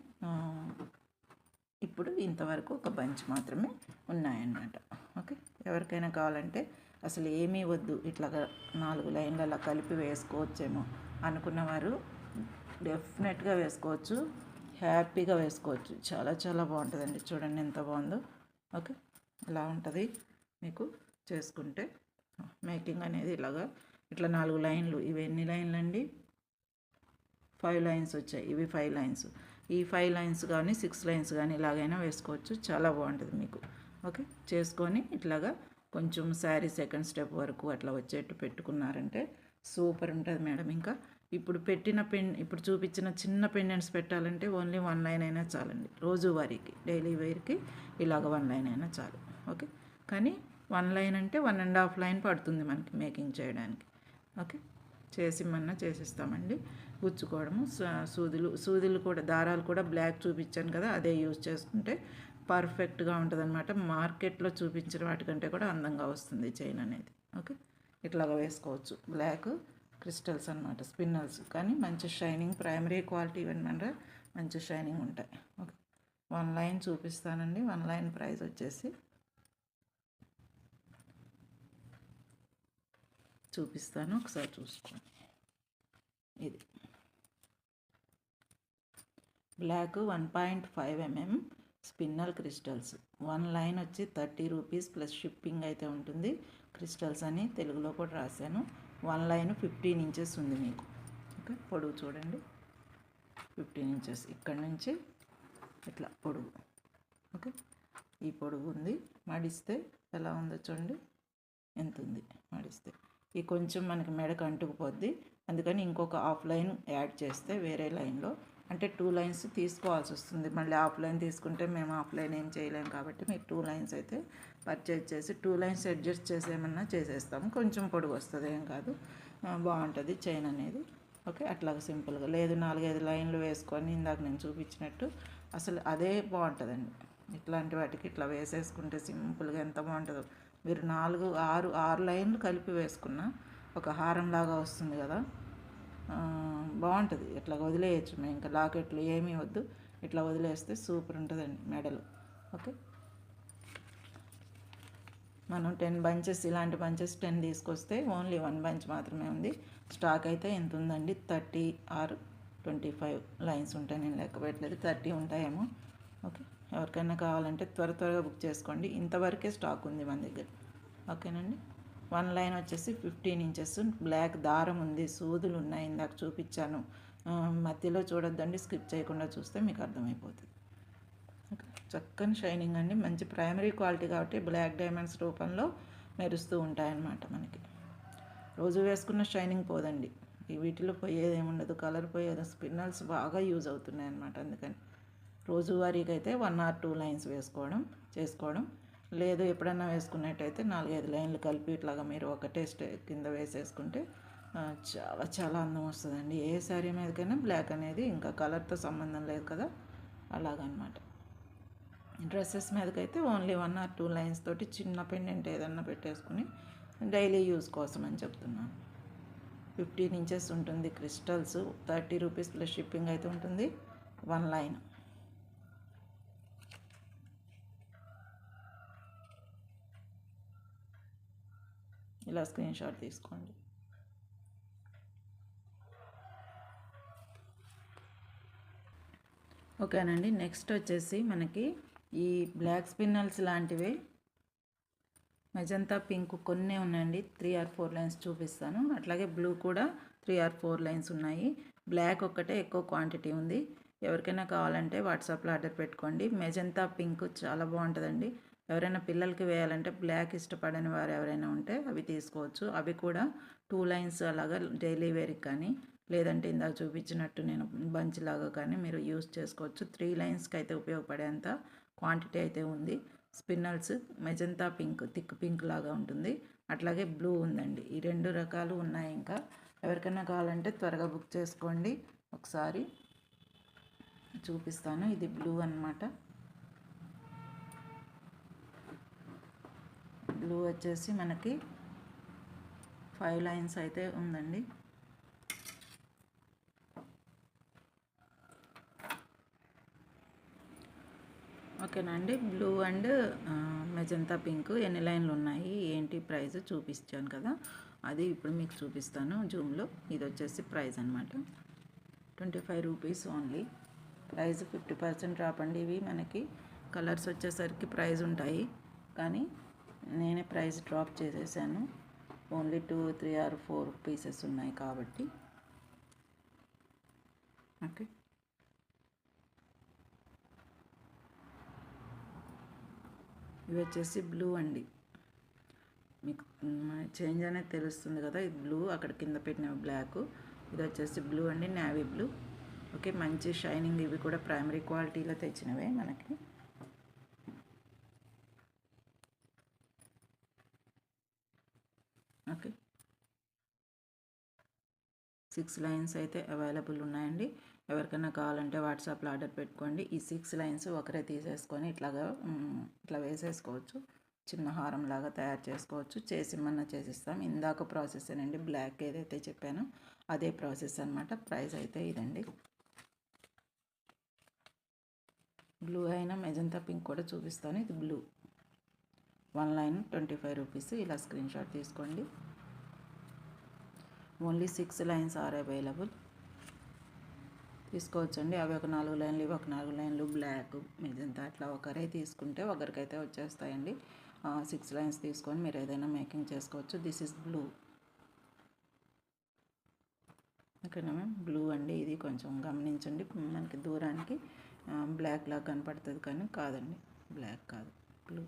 ఇప్పుడు ఇంతవరకు ఒక బంచ్ మాత్రమే ఉన్నాయన్నమాట. ఓకే, ఎవరికైనా కావాలంటే అసలు ఏమీ వద్దు, ఇట్లాగా 4 లైన్లు అలా కలిపి వేసుకోవచ్చేమో అనుకున్నవారు డెఫినెట్గా వేసుకోవచ్చు, హ్యాపీగా వేసుకోవచ్చు. చాలా చాలా బాగుంటుందండి. చూడండి ఎంత బాగుందో. ఓకే, ఇలా ఉంటుంది మీకు చేసుకుంటే మేకింగ్ అనేది. ఇట్లా 4 లైన్లు. ఇవి ఎన్ని లైన్లు అండి? 5 లైన్స్ వచ్చాయి. ఇవి 5 లైన్స్. ఈ 5 లైన్స్ కానీ 6 లైన్స్ కానీ ఇలాగైనా వేసుకోవచ్చు. చాలా బాగుంటుంది మీకు. ఓకే, చేసుకొని ఇట్లాగా కొంచెం శారీ సెకండ్ స్టెప్ వరకు అట్లా వచ్చేట్టు పెట్టుకున్నారంటే సూపర్ ఉంటుంది మేడం. ఇంకా ఇప్పుడు ఇప్పుడు చూపించిన చిన్న పెండెంట్స్ పెట్టాలంటే ఓన్లీ 1 లైన్ అయినా చాలండి. రోజువారీకి డైలీ వేర్కి ఇలాగ 1 లైన్ అయినా చాలు. ఓకే, కానీ 1 లైన్ అంటే 1.5 లైన్ పడుతుంది మనకి మేకింగ్ చేయడానికి. ఓకే, చేసిస్తామండి. గుచ్చుకోవడము, సూదులు కూడా, దారాలు కూడా బ్లాక్ చూపించాను కదా, అదే యూజ్ చేసుకుంటే పర్ఫెక్ట్గా ఉంటుంది అనమాట. మార్కెట్లో చూపించిన వాటికంటే కూడా అందంగా వస్తుంది చైన్ అనేది. ఓకే, ఇట్లాగా వేసుకోవచ్చు. బ్లాక్ క్రిస్టల్స్ అనమాట, స్పిన్నల్స్, కానీ మంచి షైనింగ్, ప్రైమరీ క్వాలిటీ ఇవన్నీ మంచి షైనింగ్ ఉంటాయి. ఓకే, 1 లైన్ చూపిస్తానండి. 1 లైన్ ప్రైస్ వచ్చేసి చూపిస్తాను, ఒకసారి చూసుకోండి. ఇది black 1.5 mm spinel crystals. 1 line వచ్చి 30 రూపీస్ ప్లస్ షిప్పింగ్ అయితే ఉంటుంది. క్రిస్టల్స్ అని తెలుగులో కూడా రాశాను. 1 లైన్ 15 ఇంచెస్ ఉంది మీకు. ఓకే, పొడుగు చూడండి, 15 ఇంచెస్ ఇక్కడ నుంచి ఇట్లా పొడుగు. ఓకే, ఈ పొడుగు ఉంది. మడిస్తే ఎలా ఉందో చూడండి, ఎంత ఉంది మడిస్తే. ఈ కొంచెం మనకి మెడకు అంటుకుపోద్ది, అందుకని ఇంకొక హాఫ్ లైన్ యాడ్ చేస్తే వేరే లైన్లో, అంటే 2 లైన్స్ తీసుకోవాల్సి వస్తుంది. మళ్ళీ హాఫ్ లైన్ తీసుకుంటే మేము హాఫ్ లైన్ ఏం చేయలేము కాబట్టి మీరు 2 లైన్స్ అయితే పర్చేజ్ చేసి 2 లైన్స్ అడ్జస్ట్ చేసేమన్నా చేసేస్తాము. కొంచెం పొడుగు వస్తుంది, ఏం కాదు, బాగుంటుంది చైన్ అనేది. ఓకే, అట్లాగ సింపుల్గా లేదు 4-5 లైన్లు వేసుకొని ఇందాక నేను చూపించినట్టు అసలు అదే బాగుంటుందండి. ఇట్లాంటి వాటికి ఇట్లా వేసేసుకుంటే సింపుల్గా ఎంత బాగుంటుందో. మీరు 6 లైన్లు కలిపి వేసుకున్న ఒక హారంలాగా వస్తుంది కదా, బాగుంటుంది. ఇట్లా వదిలేయచ్చు మేము, ఇంకా లాకెట్లు ఏమీ వద్దు, ఇట్లా వదిలేస్తే సూపర్ ఉంటుందండి మెడలు. ఓకే, మనం 10 బంచెస్, ఇలాంటి బంచెస్ 10 తీసుకొస్తే ఓన్లీ 1 బంచ్ మాత్రమే ఉంది. స్టాక్ అయితే ఎంత ఉందండి, 30 ఆర్ 25 లైన్స్ ఉంటాయి. నేను లెక్క పెట్టలేదు, 30 ఉంటాయేమో. ఓకే, ఎవరికైనా కావాలంటే త్వరగా బుక్ చేసుకోండి. ఇంతవరకే స్టాక్ ఉంది మన దగ్గర. ఓకేనండి. 1 లైన్ వచ్చేసి 15 ఇంచెస్ బ్లాక్ దారం ఉంది, సూదులు ఉన్నాయి, ఇందాక చూపించాను. మధ్యలో చూడొద్దండి, స్కిప్ చేయకుండా చూస్తే మీకు అర్థమైపోతుంది. చక్కని షైనింగ్ అండి, మంచి ప్రైమరీ క్వాలిటీ కాబట్టి బ్లాక్ డైమండ్స్ రూపంలో మెరుస్తూ ఉంటాయన్నమాట. మనకి రోజు వేసుకున్న షైనింగ్ పోదండి, ఈ వీటిలో పోయేది ఏముండదు, కలర్ పోయేది. స్పిన్నల్స్ బాగా యూజ్ అవుతున్నాయి అన్నమాట. అందుకని రోజువారీకి అయితే 1 or 2 లైన్స్ చేసుకోవడం లేదు. ఎప్పుడన్నా వేసుకున్నట్టయితే 4-5 లైన్లు కలిపి ఇట్లాగా మీరు ఒకటే కింద వేసేసుకుంటే చాలా చాలా అందం వస్తుందండి. ఏ శారీ మీదకైనా బ్లాక్ అనేది ఇంకా కలర్తో సంబంధం లేదు కదా, అలాగనమాట. డ్రెస్సెస్ మీదకైతే ఓన్లీ 1 or 2 లైన్స్ తోటి చిన్న పెండెంట్ ఏదన్నా పెట్టేసుకుని డైలీ యూజ్ కోసం అని చెప్తున్నాను. 15 ఇంచెస్ ఉంటుంది, క్రిస్టల్స్, 30 రూపీస్ ప్లస్ షిప్పింగ్ అయితే ఉంటుంది. 1 లైన్. ఇలా స్క్రీన్ షాట్ తీసుకోండి. ఓకేనండి. నెక్స్ట్ వచ్చేసి మనకి ఈ బ్లాక్ స్పిన్నల్స్ లాంటివే మెజంతా పింక్ కొన్ని ఉన్నాయండి, 3 or 4 లైన్స్ చూపిస్తాను. అట్లాగే బ్లూ కూడా 3 or 4 లైన్స్ ఉన్నాయి. బ్లాక్ ఒక్కటే ఎక్కువ క్వాంటిటీ ఉంది. ఎవరికైనా కావాలంటే వాట్సాప్లో ఆర్డర్ పెట్టుకోండి. మెజంతా పింక్ చాలా బాగుంటుందండి. ఎవరైనా పిల్లలకి వేయాలంటే బ్లాక్ ఇష్టపడని వారు ఎవరైనా ఉంటే అవి తీసుకోవచ్చు. అవి కూడా 2 లైన్స్ అలాగా డైలీ వేర్కి కానీ, లేదంటే ఇందాక చూపించినట్టు నేను బంచ్ లాగా కానీ మీరు యూస్ చేసుకోవచ్చు. 3 లైన్స్కి అయితే ఉపయోగపడేంత క్వాంటిటీ అయితే ఉంది. Spinels magenta pink, thick pink లాగా ఉంటుంది. అట్లాగే బ్లూ ఉందండి. ఈ 2 రకాలు ఉన్నాయి. ఇంకా ఎవరికైనా కావాలంటే త్వరగా బుక్ చేసుకోండి. ఒకసారి చూపిస్తాను. ఇది బ్లూ అన్నమాట. బ్లూ వచ్చేసి మనకి 5 లైన్స్ అయితే ఉందండి. ఓకేనండి. బ్లూ అండ్ మెజంతా పింక్ ఎన్ని లైన్లు ఉన్నాయి, ఏంటి ప్రైస్ చూపించాను కదా, అది ఇప్పుడు మీకు చూపిస్తాను జూమ్లో. ఇది వచ్చేసి ప్రైస్ అనమాట, 25 రూపీస్ ఓన్లీ. ప్రైస్ 50% డ్రాప్ అండి. ఇవి మనకి కలర్స్ వచ్చేసరికి ప్రైస్ ఉంటాయి, కానీ నేనే ప్రైస్ డ్రాప్ చేసేసాను. ఓన్లీ 2, 3 or 4 పీసెస్ ఉన్నాయి కాబట్టి. ఓకే, ఇవి వచ్చేసి బ్లూ అండి. మీకు చేంజ్ అనేది తెలుస్తుంది కదా, ఇది బ్లూ, అక్కడ కింద పెట్టిన బ్లాక్. ఇది వచ్చేసి బ్లూ అండి, నేవీ బ్లూ. ఓకే, మంచి షైనింగ్. ఇవి కూడా ప్రైమరీ క్వాలిటీలో తెచ్చినవే మనకి. ఓకే, 6 లైన్స్ అయితే అవైలబుల్ ఉన్నాయండి. ఎవరికైనా కావాలంటే వాట్సాప్లో ఆర్డర్ పెట్టుకోండి. ఈ 6 లైన్స్ ఒకరే తీసేసుకొని ఇట్లా వేసేసుకోవచ్చు. చిన్న హారం లాగా తయారు చేసుకోవచ్చు. చేసిమ్మన్నా చేసిస్తాం. ఇందాక ప్రాసెస్ ఏనండి, బ్లాక్ ఏదైతే చెప్పానో అదే ప్రాసెస్ అనమాట. ప్రైస్ అయితే ఇదండి. బ్లూ అయినా మెజంతా పింక్ కూడా చూపిస్తాను. ఇది బ్లూ, 1 లైన్ 25 రూపీస్. ఇలా స్క్రీన్ షాట్ తీసుకోండి. Only 6 lines are available. తీసుకోవచ్చండి. అవి ఒక 4 లైన్లు, ఇవి ఒక 4 లైన్లు. బ్లాక్ మెజంతా అట్లా ఒకరే తీసుకుంటే ఒకరికైతే వచ్చేస్తాయండి. 6 లైన్స్ తీసుకొని మీరు ఏదైనా మేకింగ్ చేసుకోవచ్చు. This is blue. ఓకేనా మ్యామ్, బ్లూ అండి. ఇది కొంచెం గమనించండి, మనకి దూరానికి బ్లాక్ లాగా కనపడుతుంది కానీ కాదండి, బ్లాక్ కాదు, బ్లూ.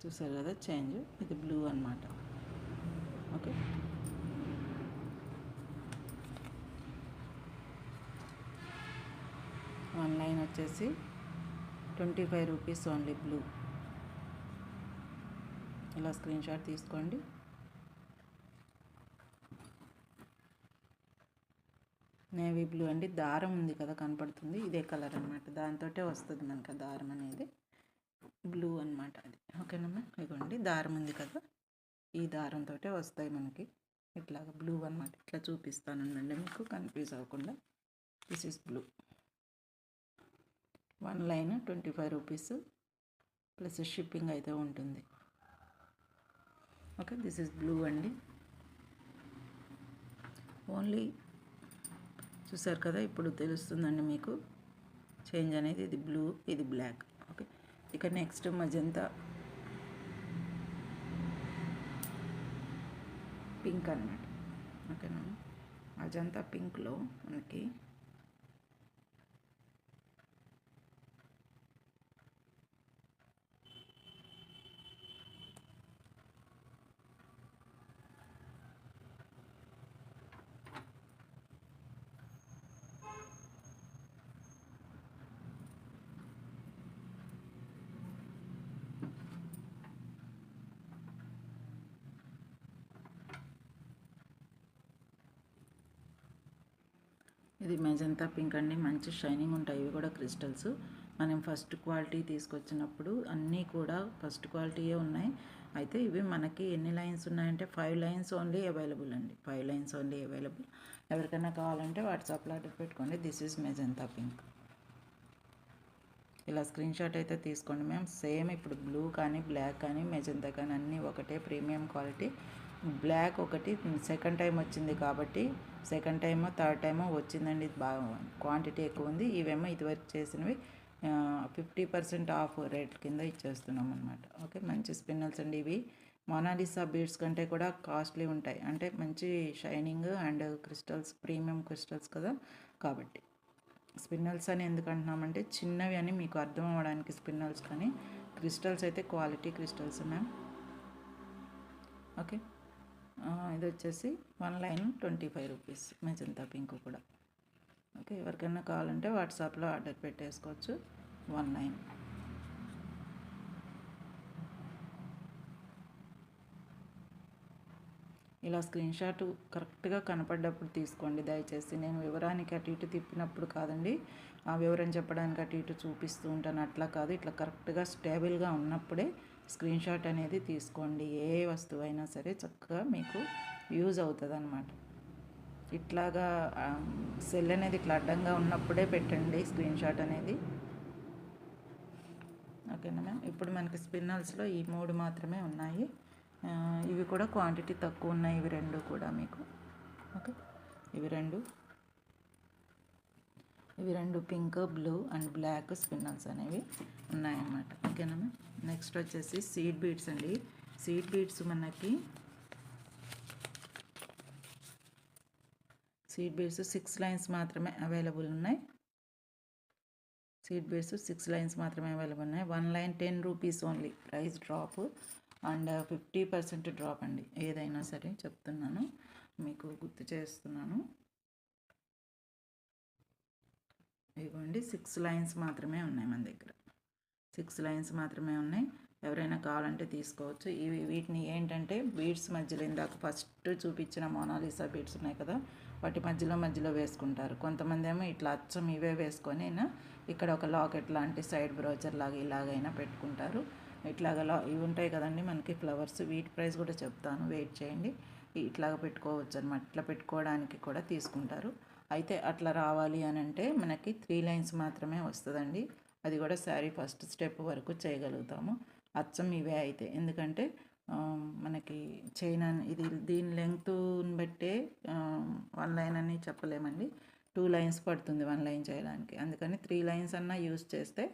చూసారు కదా చేంజ్, ఇది బ్లూ అన్నమాట. ఓకే, వన్ లైన్ వచ్చేసి 25 రూపీస్ ఓన్లీ, బ్లూ. ఇలా స్క్రీన్ షాట్ తీసుకోండి. నేవీ బ్లూ అండి. దారం ఉంది కదా కనపడుతుంది, ఇదే కలర్ అనమాట. దాంతో వస్తుంది మనకు దారం అనేది, బ్లూ అనమాట అది. ఓకేనమ్మా, ఇదిగోండి దారం ఉంది కదా, ఈ దారంతో వస్తాయి మనకి ఇట్లాగా బ్లూ అనమాట. ఇట్లా చూపిస్తానండి మీకు కన్ఫ్యూజ్ అవ్వకుండా. This is blue. 1 line 25 rupees plus shipping అయితే ఉంటుంది. ఓకే, దిస్ ఈస్ బ్లూ అండి. ఓన్లీ చూసారు కదా, ఇప్పుడు తెలుస్తుందండి మీకు చేంజ్ అనేది. ఇది బ్లూ, ఇది బ్లాక్. ఓకే, ఇక నెక్స్ట్ మజంతా పింక్ అన్నమాట. ఓకేనా, మజంతా పింక్లో మనకి ఇది మెజంతా పింక్ అండి. మంచి షైనింగ్ ఉంటాయి. ఇవి కూడా క్రిస్టల్స్. మనం ఫస్ట్ క్వాలిటీ తీసుకొచ్చినప్పుడు అన్నీ కూడా ఫస్ట్ క్వాలిటీయే ఉన్నాయి. అయితే ఇవి మనకి ఎన్ని లైన్స్ ఉన్నాయంటే 5 లైన్స్ ఓన్లీ అవైలబుల్ అండి. 5 లైన్స్ ఓన్లీ అవైలబుల్. ఎవరికైనా కావాలంటే వాట్సాప్లో ఆర్డర్ పెట్టుకోండి. This is magenta pink. ఇలా స్క్రీన్ షాట్ అయితే తీసుకోండి మ్యామ్. సేమ్ ఇప్పుడు బ్లూ కానీ బ్లాక్ కానీ మెజంతా కానీ అన్నీ ఒకటే, ప్రీమియం క్వాలిటీ. బ్లాక్ ఒకటి సెకండ్ టైం వచ్చింది కాబట్టి సెకండ్ టైమో థర్డ్ టైమో వచ్చిందండి. ఇది బాగా క్వాంటిటీ ఎక్కువ ఉంది. ఇవేమో ఇదివరకు చేసినవి 50% ఆఫ్ రేట్ కింద ఇచ్చేస్తున్నాం అనమాట. ఓకే, మంచి స్పిన్నల్స్ అండి. ఇవి మొనాలిసా బీడ్స్ కంటే కూడా కాస్ట్లీ ఉంటాయి. అంటే మంచి shining and crystals, premium crystals కదా, కాబట్టి స్పిన్నల్స్ అని ఎందుకు అంటున్నామంటే చిన్నవి అని మీకు అర్థం అవ్వడానికి స్పిన్నల్స్, కానీ క్రిస్టల్స్ అయితే క్వాలిటీ క్రిస్టల్స్ మ్యామ్. ఓకే, ఇది వచ్చేసి 1 లైన్ 25 రూపీస్ మెజంతా పింక్ కూడా. ఓకే, ఎవరికైనా కావాలంటే వాట్సాప్లో ఆర్డర్ పెట్టేసుకోవచ్చు. 1 లైన్. ఇలా స్క్రీన్ షాట్ కరెక్ట్గా కనపడ్డప్పుడు తీసుకోండి దయచేసి. నేను వివరానికి అటు ఇటు తిప్పినప్పుడు కాదండి, ఆ వివరం చెప్పడానికి అటు ఇటు చూపిస్తూ ఉంటాను, అట్లా కాదు. ఇట్లా కరెక్ట్గా స్టేబుల్గా ఉన్నప్పుడే స్క్రీన్ షాట్ అనేది తీసుకోండి. ఏ వస్తువు అయినా సరే చక్కగా మీకు యూజ్ అవుతుంది అన్నమాట. ఇట్లాగా సెల్ అనేది ఇట్లా అడ్డంగా ఉన్నప్పుడే పెట్టండి స్క్రీన్ షాట్ అనేది. ఓకేనా మ్యామ్. ఇప్పుడు మనకి స్పిన్నల్స్లో ఈ 3 మాత్రమే ఉన్నాయి. ఇవి కూడా క్వాంటిటీ తక్కువ ఉన్నాయి. ఇవి రెండు కూడా మీకు. ఓకే, ఇవి రెండు pink, blue and black spinels అనేవి ఉన్నాయన్నమాట. ఓకేనా మ్యామ్. నెక్స్ట్ వచ్చేసి సీడ్ బీడ్స్ అండి. సీడ్ బీడ్స్ మనకి 6 లైన్స్ మాత్రమే అవైలబుల్ ఉన్నాయి. సీడ్ బీడ్స్ 6 లైన్స్ మాత్రమే అవైలబుల్ ఉన్నాయి. 1 line 10 rupees only. Price drop and 50% drop అండి. ఏదైనా సరే చెప్తున్నాను, మీకు గుర్తు చేస్తున్నాను. ఇదిగోండి, 6 లైన్స్ మాత్రమే ఉన్నాయి మన దగ్గర. 6 లైన్స్ మాత్రమే ఉన్నాయి. ఎవరైనా కావాలంటే తీసుకోవచ్చు. వీటిని ఏంటంటే బీడ్స్ మధ్యలో ఇందాక ఫస్ట్ చూపించిన మోనాలిసా బీడ్స్ ఉన్నాయి కదా, వాటి మధ్యలో వేసుకుంటారు. కొంతమంది ఏమో ఇట్లా అచ్చం ఇవే వేసుకొని అయినా ఇక్కడ ఒక లాకెట్ లాంటి సైడ్ బ్రోచర్ లాగా ఇలాగైనా పెట్టుకుంటారు. ఇట్లాగా ఇవి ఉంటాయి కదండి మనకి ఫ్లవర్స్, వీటి ప్రైస్ కూడా చెప్తాను, వెయిట్ చేయండి. ఇట్లాగ పెట్టుకోవచ్చు అనమాట. ఇట్లా పెట్టుకోవడానికి కూడా తీసుకుంటారు. అయితే అట్లా రావాలి అని అంటే మనకి 3 లైన్స్ మాత్రమే వస్తుందండి. అది కూడా శారీ ఫస్ట్ స్టెప్ వరకు చేయగలుగుతాము అచ్చం ఇవే అయితే. ఎందుకంటే మనకి చైన్ ఇది దీని లెంగ్త్ని బట్టే 1 లైన్ అని చెప్పలేమండి. 2 లైన్స్ పడుతుంది 1 లైన్ చేయడానికి. అందుకని 3 లైన్స్ అన్నా యూస్ చేస్తే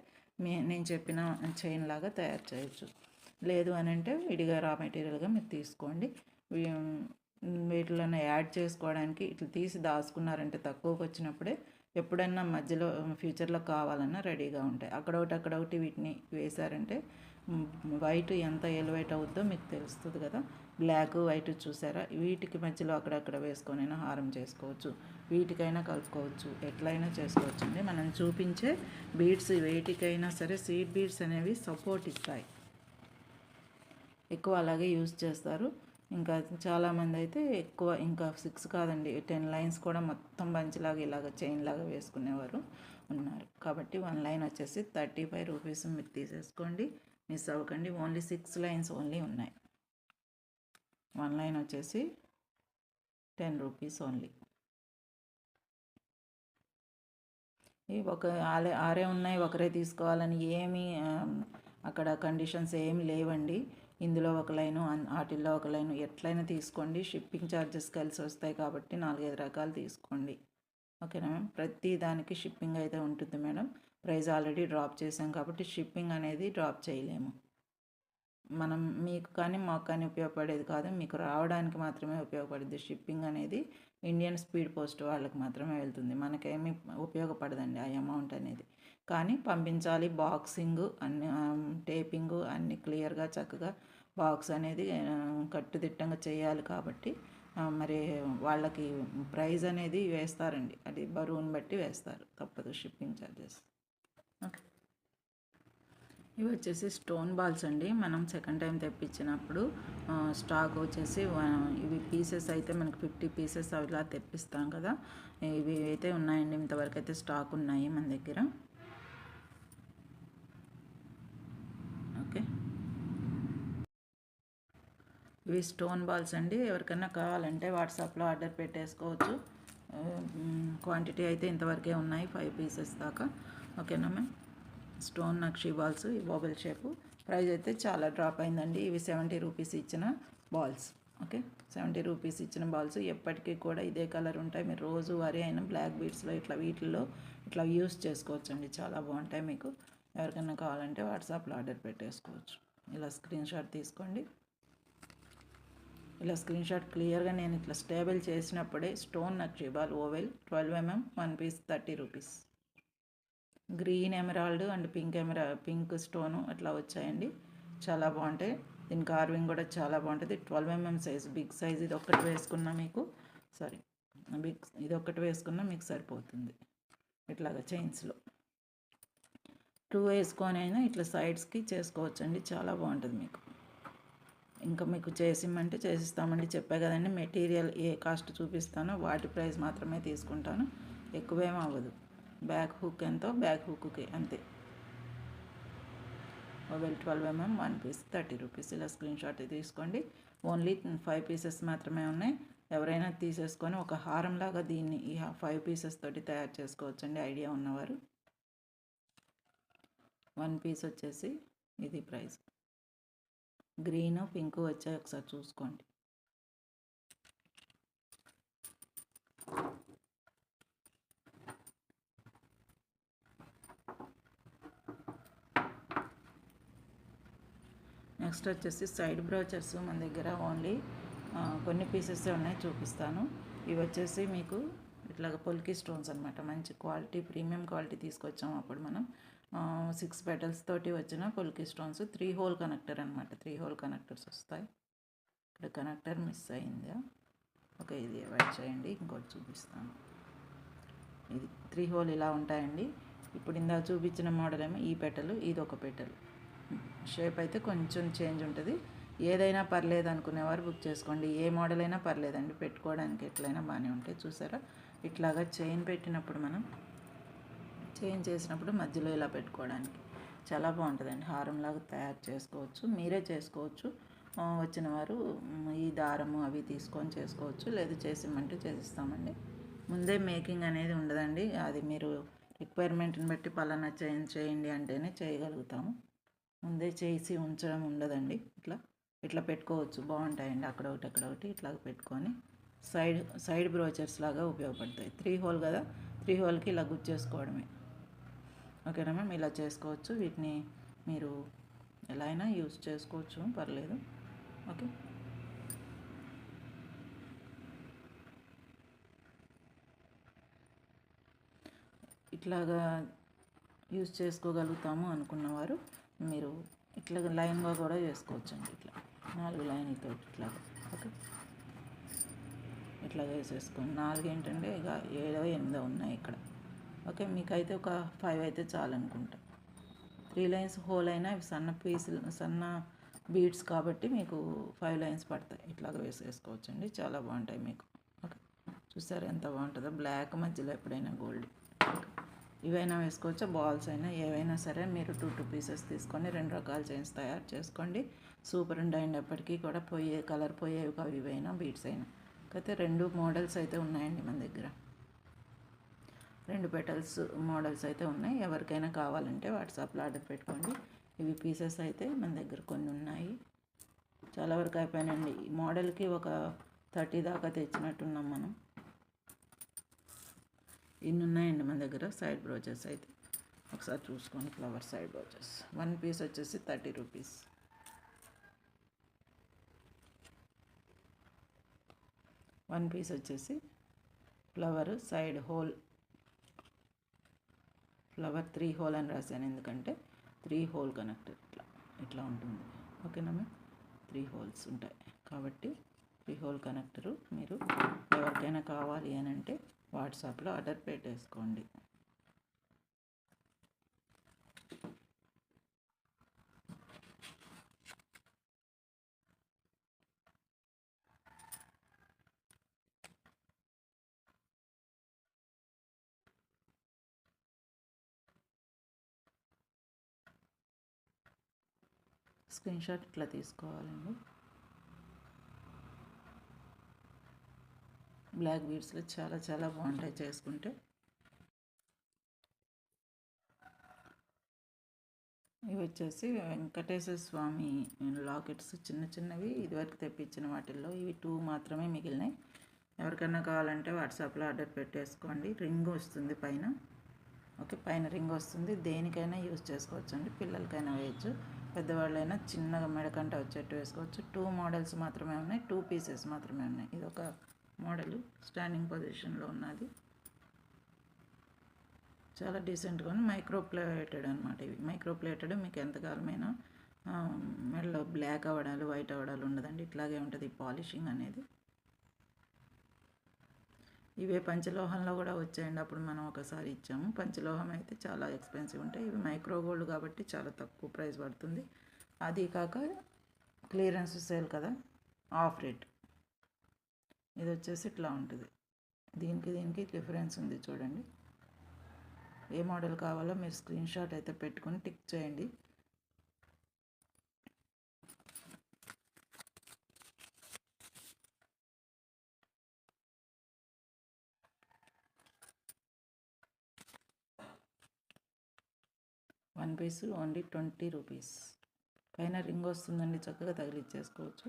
నేను చెప్పిన చైన్ లాగా తయారు చేయొచ్చు. లేదు అని అంటే విడిగా రా మెటీరియల్గా మీరు తీసుకోండి. వీటిలోనే యాడ్ చేసుకోవడానికి ఇట్లా తీసి దాచుకున్నారంటే తక్కువకి వచ్చినప్పుడే ఎప్పుడన్నా మధ్యలో ఫ్యూచర్లో కావాలన్నా రెడీగా ఉంటాయి. అక్కడొకటి వీటిని వేశారంటే వైట్ ఎంత ఎలివేట్ అవుద్దో మీకు తెలుస్తుంది కదా. బ్లాక్ వైట్ చూసారా, వీటికి మధ్యలో అక్కడక్కడ వేసుకొనైనా హారం చేసుకోవచ్చు, వీటికైనా కలుపుకోవచ్చు, ఎట్లయినా చేసుకోవచ్చు అండి. మనం చూపించే బీడ్స్ వేటికైనా సరే సీడ్ బీడ్స్ అనేవి సపోర్ట్ ఇస్తాయి, ఎక్కువ అలాగే యూజ్ చేస్తారు. ఇంకా చాలామంది అయితే ఎక్కువ ఇంకా 6 కాదండి 10 లైన్స్ కూడా మొత్తం బంచ్లాగా ఇలాగ చైన్ లాగా వేసుకునేవారు ఉన్నారు. కాబట్టి 1 లైన్ వచ్చేసి 35 రూపీస్. మీరు తీసేసుకోండి, మిస్ అవ్వకండి. ఓన్లీ 6 లైన్స్ ఓన్లీ ఉన్నాయి. 1 లైన్ వచ్చేసి 10 రూపీస్ ఓన్లీ. ఇవి ఆరే ఉన్నాయి, ఒకరే తీసుకోవాలని ఏమీ అక్కడ కండిషన్స్ ఏమి లేవండి. ఇందులో ఒక లైను వాటిల్లో ఒక లైను ఎట్లయినా తీసుకోండి. షిప్పింగ్ ఛార్జెస్ కలిసి వస్తాయి కాబట్టి 4-5 రకాలు తీసుకోండి. ఓకేనా మ్యామ్. ప్రతి దానికి షిప్పింగ్ అయితే ఉంటుంది మేడం. ప్రైస్ ఆల్రెడీ డ్రాప్ చేసాం కాబట్టి షిప్పింగ్ అనేది డ్రాప్ చేయలేము. మనం మీకు కానీ మాకు కానీ ఉపయోగపడేది కాదు, మీకు రావడానికి మాత్రమే ఉపయోగపడుద్ది. షిప్పింగ్ అనేది ఇండియన్ స్పీడ్ పోస్ట్ వాళ్ళకి మాత్రమే వెళ్తుంది, మనకేమీ ఉపయోగపడదండి ఆ అమౌంట్ అనేది. కానీ పంపించాలి, బాక్సింగ్ అన్ని టేపింగ్ అన్ని క్లియర్గా చక్కగా బాక్స్ అనేది కట్టుదిట్టంగా చేయాలి కాబట్టి మరి వాళ్ళకి ప్రైస్ అనేది వేస్తారండి, అది బరువుని బట్టి వేస్తారు, తప్పదు షిప్పింగ్ ఛార్జెస్. ఓకే. ఇవి వచ్చేసి స్టోన్ బాల్స్ అండి. మనం సెకండ్ టైం తెప్పించినప్పుడు స్టాక్ వచ్చేసి ఇవి పీసెస్ అయితే మనకి 50 పీసెస్ అలా తెప్పిస్తాం కదా, ఇవి అయితే ఉన్నాయండి. ఇంతవరకు అయితే స్టాక్ ఉన్నాయి మన దగ్గర. ఓకే, ఇవి స్టోన్ బాల్స్ అండి. ఎవరికైనా కావాలంటే వాట్సాప్లో ఆర్డర్ పెట్టేసుకోవచ్చు. క్వాంటిటీ అయితే ఇంతవరకే ఉన్నాయి, 5 పీసెస్ దాకా. ఓకేనా మ్యామ్. స్టోన్ నక్షి బాల్స్, ఈ బబుల్ షేపు. ప్రైస్ అయితే చాలా డ్రాప్ అయిందండి. ఇవి 70 రూపీస్ ఇచ్చిన బాల్స్. ఓకే, 70 రూపీస్ ఇచ్చిన బాల్స్ ఎప్పటికీ కూడా ఇదే కలర్ ఉంటాయి. మీరు రోజు వారి అయిన బ్లాక్ బీడ్స్లో వీటిల్లో ఇట్లా యూస్ చేసుకోవచ్చండి, చాలా బాగుంటాయి. మీకు ఎవరికైనా కావాలంటే వాట్సాప్లో ఆర్డర్ పెట్టేసుకోవచ్చు. ఇలా స్క్రీన్ షాట్ తీసుకోండి. ఇలా స్క్రీన్ షాట్ క్లియర్గా నేను ఇట్లా స్టేబుల్ చేసినప్పుడే స్టోన్ నక్షి ball oval 12 mm 1 piece 30 rupees. Green emerald and pink stone అట్లా వచ్చాయండి, చాలా బాగుంటాయి. దీని కార్వింగ్ కూడా చాలా బాగుంటుంది. 12 mm సైజ్, బిగ్ సైజ్. ఇది ఒక్కటి వేసుకున్నా మీకు ఇది ఒక్కటి వేసుకున్నా మీకు సరిపోతుంది. ఇట్లాగా చైన్స్లో 2 వేసుకొని అయినా ఇట్లా సైడ్స్కి చేసుకోవచ్చండి, చాలా బాగుంటుంది మీకు. ఇంకా మీకు చేసిమ్మంటే చేసిస్తామండి. చెప్పే కదండి, మెటీరియల్ ఏ కాస్ట్ చూపిస్తానో వాటి ప్రైస్ మాత్రమే తీసుకుంటాను, ఎక్కువేం అవ్వదు. బ్యాక్ హుక్ ఎంతో బ్యాక్ హుక్కి అంతే. Mobile 12 mm 1 piece 30 rupees. ఇలా స్క్రీన్ షాట్ తీసుకోండి. ఓన్లీ 5 పీసెస్ మాత్రమే ఉన్నాయి. ఎవరైనా తీసేసుకొని ఒక హారంలాగా దీన్ని ఈ 5 పీసెస్ తోటి తయారు చేసుకోవచ్చండి, ఐడియా ఉన్నవారు. 1 పీస్ వచ్చేసి ఇది ప్రైస్. గ్రీన్ పింక్ వచ్చాయి, ఒకసారి చూసుకోండి. నెక్స్ట్ వచ్చేసి సైడ్ బ్రోచర్స్ మన దగ్గర ఓన్లీ కొన్ని పీసెస్ ఉన్నాయి, చూపిస్తాను. ఇవి వచ్చేసి మీకు ఇట్లాగ పొల్కి స్టోన్స్ అనమాట, మంచి క్వాలిటీ ప్రీమియం క్వాలిటీ తీసుకొచ్చాము అప్పుడు మనం. 6 పెటల్స్ తోటి వచ్చిన పొల్కి స్టోన్స్. 3 హోల్ కనెక్టర్ అనమాట, 3 హోల్ కనెక్టర్స్ వస్తాయి. ఇక్కడ కనెక్టర్ మిస్ అయిందా? ఓకే, ఇది అవాయిడ్ చేయండి, ఇంకోటి చూపిస్తాను. ఇది 3 హోల్ ఇలా ఉంటాయండి. ఇప్పుడు ఇందాక చూపించిన మోడల్ ఏమో ఈ పెటలు, ఇది ఒక పెటలు. షేప్ అయితే కొంచెం చేంజ్ ఉంటుంది. ఏదైనా పర్లేదు అనుకునేవారు బుక్ చేసుకోండి, ఏ మోడల్ అయినా పర్లేదండి, పెట్టుకోవడానికి ఎట్లయినా బాగానే ఉంటాయి. చూసారా, ఇట్లాగా చైన్ పెట్టినప్పుడు మనం చైన్ చేసినప్పుడు మధ్యలో ఇలా పెట్టుకోవడానికి చాలా బాగుంటుందండి. హారంలాగా తయారు చేసుకోవచ్చు, మీరే చేసుకోవచ్చు. వచ్చిన వారు ఈ దారము అవి తీసుకొని చేసుకోవచ్చు, లేదు చేసిమ్మంటే చేసిస్తామండి. ముందే మేకింగ్ అనేది ఉండదండి, అది మీరు రిక్వైర్మెంట్ని బట్టి పలానా చేయండి అంటేనే చేయగలుగుతాము. ముందే చేసి ఉంచడం ఉండదండి. ఇట్లా పెట్టుకోవచ్చు, బాగుంటాయండి. అక్కడ ఒకటి ఇట్లా పెట్టుకొని సైడ్ బ్రోచర్స్ లాగా ఉపయోగపడతాయి. 3 హోల్ కదా, 3 హోల్కి ఇలా గుచ్చేసుకోవడమే. ఓకేనా మ్యామ్, ఇలా చేసుకోవచ్చు. వీటిని మీరు ఎలా అయినా యూజ్ చేసుకోవచ్చు, పర్లేదు. ఓకే, ఇట్లాగా యూజ్ చేసుకోగలుగుతాము అనుకున్నవారు మీరు ఇట్లా లైన్గా కూడా చేసుకోవచ్చండి. ఇట్లా 4 లైన్లతో ఇట్లాగా. ఓకే, ఇట్లా వేసేసుకొని 4 ఏంటంటే ఇక 7 8 ఉన్నాయి ఇక్కడ. ఓకే, మీకైతే ఒక 5 అయితే చాలనుకుంటా. 3 లైన్స్ హోల్ అయినా ఇవి సన్న బీడ్స్ కాబట్టి మీకు 5 లైన్స్ పడతాయి. ఇట్లాగ వేసేసుకోవచ్చండి, చాలా బాగుంటాయి మీకు. ఓకే, చూసారు ఎంత బాగుంటుందో, బ్లాక్ మధ్యలో ఎప్పుడైనా గోల్డ్. ఇవైనా వేసుకోవచ్చు, బాల్స్ అయినా ఏవైనా సరే. మీరు 2 పీసెస్ తీసుకొని 2 రకాల చైన్స్ తయారు చేసుకోండి. సూపర్ ఉంటాయండి, ఎప్పటికీ కూడా కలర్ పోయేవి కావు, ఇవైనా బీడ్స్ అయినా. అయితే 2 మోడల్స్ అయితే ఉన్నాయండి మన దగ్గర, 2 పెటల్స్ మోడల్స్ అయితే ఉన్నాయి. ఎవరికైనా కావాలంటే వాట్సాప్లో ఆర్డర్ పెట్టుకోండి. ఇవి పీసెస్ అయితే మన దగ్గర కొన్ని ఉన్నాయి. చాలా వరకు అయిపోయానండి. ఈ మోడల్కి ఒక 30 దాకా తెచ్చినట్టున్నాం మనం. ఇన్ని ఉన్నాయండి మన దగ్గర సైడ్ బ్రోచెస్ అయితే. ఒకసారి చూసుకోండి. ఫ్లవర్ సైడ్ బ్రోచెస్ 1 పీస్ వచ్చేసి 30 రూపీస్. వన్ పీస్ వచ్చేసి flower side whole, flower 3 whole అని రాశాను, ఎందుకంటే 3 హోల్ కనెక్టర్ ఇట్లా ఉంటుంది. ఓకేనా మ్యామ్? 3 హోల్స్ ఉంటాయి కాబట్టి 3 హోల్ కనెక్టరు మీరు ఎవరికైనా కావాలి అని అంటే వాట్సాప్లో ఆర్డర్ పెట్టేసుకోండి. స్క్రీన్ షాట్ ఇట్లా తీసుకోవాలండి. బ్లాక్ బీడ్స్లో చాలా చాలా బాగుంటాయి చేసుకుంటే. ఇవి వచ్చేసి వెంకటేశ్వర స్వామి లాకెట్స్ చిన్న చిన్నవి, ఇదివరకు తెప్పించిన వాటిల్లో ఇవి 2 మాత్రమే మిగిలినాయి. ఎవరికైనా కావాలంటే వాట్సాప్లో ఆర్డర్ పెట్టేసుకోండి. రింగ్ వస్తుంది పైన. ఓకే, పైన రింగ్ వస్తుంది. దేనికైనా యూజ్ చేసుకోవచ్చు అండి. పిల్లలకైనా వేయచ్చు, పెద్దవాళ్ళైనా చిన్నగా మెడకంట వచ్చేట్టు వేసుకోవచ్చు. 2 మోడల్స్ మాత్రమే ఉన్నాయి, 2 పీసెస్ మాత్రమే ఉన్నాయి. ఇది ఒక మోడల్ స్టాండింగ్ పొజిషన్లో ఉన్నది. చాలా డీసెంట్గా ఉంది. మైక్రో ప్లేటెడ్ అనమాట. ఇవి మైక్రో ప్లేటెడ్. మీకు ఎంతకాలమైనా మెడలో బ్లాక్ అవ్వడాలు వైట్ అవ్వడాలు ఉండదండి. ఇట్లాగే ఉంటుంది పాలిషింగ్ అనేది. ఇవే పంచలోహంలో కూడా వచ్చాయండి, అప్పుడు మనం ఒకసారి ఇచ్చాము. పంచలోహం అయితే చాలా ఎక్స్పెన్సివ్ ఉంటాయి. ఇవి మైక్రో గోల్డ్ కాబట్టి చాలా తక్కువ ప్రైస్ పడుతుంది. అది కాక క్లియరెన్స్ సేల్ కదా, ఆఫ్ రేట్. ఇది వచ్చేసి ఇట్లా ఉంటుంది. దీనికి డిఫరెన్స్ ఉంది చూడండి. ఏ మోడల్ కావాలో మీరు స్క్రీన్ షాట్ అయితే పెట్టుకొని టిక్ చేయండి. One piece only 20 rupees. పైన రింగ్ వస్తుందండి, చక్కగా తగిలిచ్చేసుకోవచ్చు.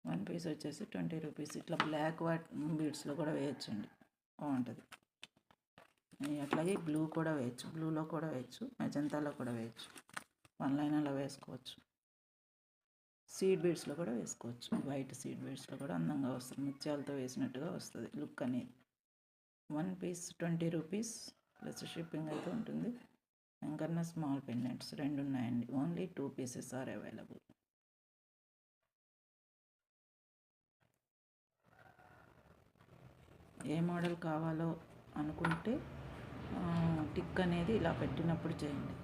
1 పీస్ వచ్చేసి 20 రూపీస్. ఇట్లా బ్లాక్ వైట్ బీడ్స్లో కూడా వేయచ్చండి, బాగుంటుంది. అట్లాగే బ్లూ కూడా వేయచ్చు, బ్లూలో కూడా వేయచ్చు, మెజంతాలో కూడా వేయచ్చు, 1 లైన్ అలా వేసుకోవచ్చు. సీడ్ బీడ్స్లో కూడా వేసుకోవచ్చు. వైట్ సీడ్ బీడ్స్లో కూడా అందంగా వస్తుంది, ముత్యాలతో వేసినట్టుగా వస్తుంది లుక్ అనేది. 1 పీస్ 20 రూపీస్ ప్లస్ షిప్పింగ్ అయితే ఉంటుంది. వెంకన్న స్మాల్ పెండెంట్స్ 2 ఉన్నాయండి. Only 2 pieces are available. ఏ మోడల్ కావాలో అనుకుంటే టిక్ అనేది ఇలా పెట్టినప్పుడు చేయండి.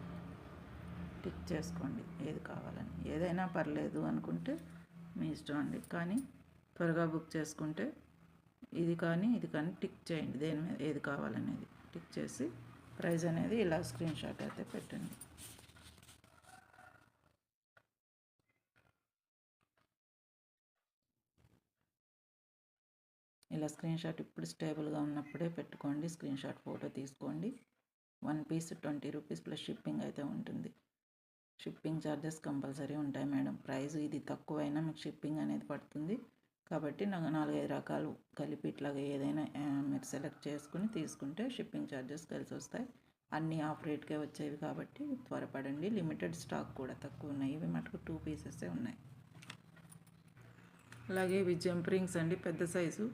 టిక్ చేసుకోండి ఏది కావాలని. ఏదైనా పర్లేదు అనుకుంటే మీ ఇష్టం అండి, కానీ త్వరగా బుక్ చేసుకుంటే ఇది కానీ టిక్ చేయండి. దేని మీద ఏది కావాలనేది టిక్ చేసి ప్రైస్ అనేది ఇలా స్క్రీన్ షాట్ అయితే పెట్టండి. ఇలా స్క్రీన్ షాట్ ఇప్పుడు స్టేబుల్గా ఉన్నప్పుడే పెట్టుకోండి. స్క్రీన్ షాట్ ఫోటో తీసుకోండి. 1 పీస్ 20 రూపీస్ ప్లస్ షిప్పింగ్ అయితే ఉంటుంది. షిప్పింగ్ ఛార్జెస్ కంపల్సరీ ఉంటాయి మేడం. ప్రైస్ ఇది తక్కువైనా మీకు షిప్పింగ్ అనేది పడుతుంది. కాబట్టి నాకు 4-5 రకాలు కలిపి ఇట్లాగా ఏదైనా మీరు సెలెక్ట్ చేసుకుని తీసుకుంటే షిప్పింగ్ ఛార్జెస్ కలిసి వస్తాయి. అన్నీ ఆఫ్ రేట్కే వచ్చేవి కాబట్టి త్వరపడండి. లిమిటెడ్ స్టాక్ కూడా తక్కువ ఉన్నాయి. ఇవి మటుకు 2 పీసెసే ఉన్నాయి. అలాగే ఇవి జంప్ రింగ్స్ అండి, పెద్ద size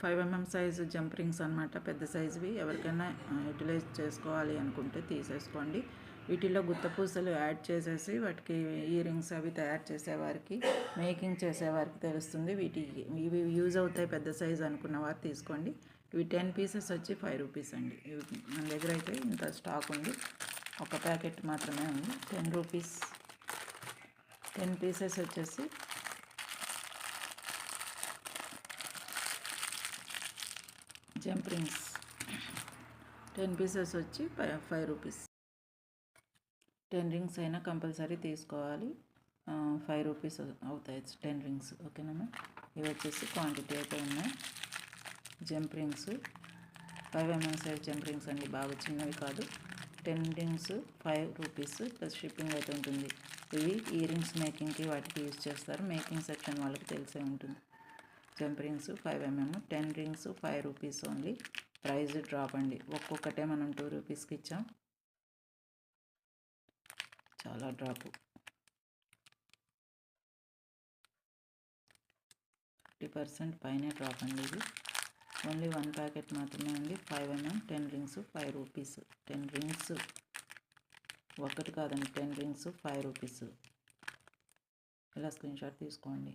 5mm size jump rings అనమాట. పెద్ద సైజువి. ఎవరికైనా యూటిలైజ్ చేసుకోవాలి అనుకుంటే తీసేసుకోండి. వీటిల్లో గుత్తపూసలు యాడ్ చేసేసి వాటికి ఇయర్ రింగ్స్ అవి తయారు చేసేవారికి, మేకింగ్ చేసేవారికి తెలుస్తుంది. ఇవి యూజ్ అవుతాయి పెద్ద సైజు అనుకున్న వారు తీసుకోండి. ఇవి 10 పీసెస్ వచ్చి 5 రూపీస్ అండి. ఇవి మన దగ్గర అయితే ఇంత స్టాక్ ఉంది, ఒక ప్యాకెట్ మాత్రమే ఉంది. 10 రూపీస్. 10 పీసెస్ వచ్చేసి జంప్ రింగ్స్ 10 పీసెస్ వచ్చి 5 రూపీస్. 10 రింగ్స్ అయినా కంపల్సరీ తీసుకోవాలి. 5 రూపీస్ అవుతాయి 10 రింగ్స్. ఓకేనా? ఇవి వచ్చేసి క్వాంటిటీ అయితే ఉన్నాయి. Jump rings 5mm size jump rings అండి, బాగా చిన్నవి కాదు. 10 రింగ్స్ 5 రూపీస్ ప్లస్ షిప్పింగ్ అయితే ఉంటుంది. ఇవి ఇయర్ రింగ్స్ మేకింగ్కి వాటికి యూజ్ చేస్తారు. మేకింగ్ సెక్షన్ వాళ్ళకి తెలిసే ఉంటుంది. Jump rings 5 mm, 10 rings 5 rupees only. Price drop అండి. ఒక్కొక్కటే మనం 2 రూపీస్కి ఇచ్చాం. చాలా డ్రాపు. 50% పైనే డ్రాప్ అండి. ఇది ఓన్లీ 1 ప్యాకెట్ మాత్రమే ఉంది. 5 mm, 10 రింగ్స్ 5 రూపీస్. 10 రింగ్స్ ఒకటి కాదండి, 10 రింగ్స్ 5 రూపీస్. ఇలా స్క్రీన్ షాట్ తీసుకోండి.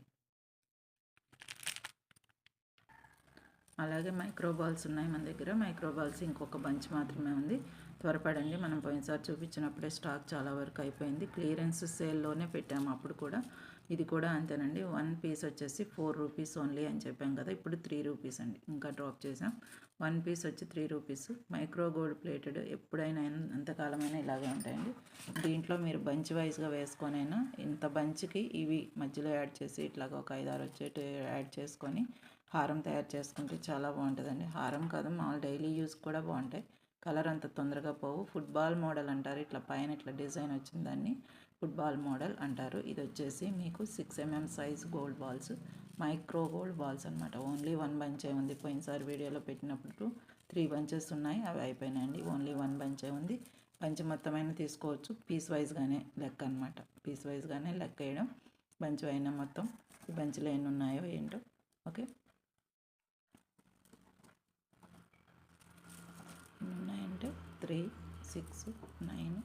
అలాగే మైక్రో బాల్స్ ఉన్నాయి మన దగ్గర. మైక్రో బాల్స్ ఇంకొక బంచ్ మాత్రమే ఉంది. త్వరపడండి. మనం పోయినసారి చూపించినప్పుడే స్టాక్ చాలా వరకు అయిపోయింది. క్లియరెన్స్ సేల్లోనే పెట్టాము అప్పుడు కూడా. ఇది కూడా అంతేనండి. 1 పీస్ వచ్చేసి 4 రూపీస్ ఓన్లీ అని చెప్పాం కదా, ఇప్పుడు 3 రూపీస్ అండి. ఇంకా డ్రాప్ చేసాం. 1 పీస్ వచ్చి 3 రూపీస్. మైక్రో గోల్డ్ ప్లేటెడ్ ఎప్పుడైనా ఎంతకాలమైనా ఇలాగే ఉంటాయండి. దీంట్లో మీరు బంచ్ వైజ్గా వేసుకొనైనా, ఇంత బంచ్కి ఇవి మధ్యలో యాడ్ చేసి ఇట్లాగ ఒక 5-6 వచ్చేటి యాడ్ చేసుకొని హారం తయారు చేసుకుంటే చాలా బాగుంటుందండి. హారం కాదు, మామూలు డైలీ యూస్ కూడా బాగుంటాయి. కలర్ అంత తొందరగా పోవు. ఫుట్బాల్ మోడల్ అంటారు. ఇట్లా పైన ఇట్లా డిజైన్ వచ్చింది, దాన్ని ఫుట్బాల్ మోడల్ అంటారు. ఇది వచ్చేసి మీకు 6 mm size gold balls, micro gold balls అనమాట. ఓన్లీ 1 బంచే ఉంది. పోయినసారి వీడియోలో పెట్టినప్పుడు 3 బంచెస్ ఉన్నాయి, అవి అయిపోయినాయండి. ఓన్లీ 1 బంచే ఉంది. బంచ్ మొత్తమైన తీసుకోవచ్చు. పీస్ వైజ్గానే లెక్క అనమాట. పీస్ వైజ్గానే లెక్క వేయడం. బంచ్ అయినా మొత్తం ఈ బంచ్లో ఎన్ని ఉన్నాయో ఏంటో. ఓకే, ఉన్నాయంటే 3, 6, 9,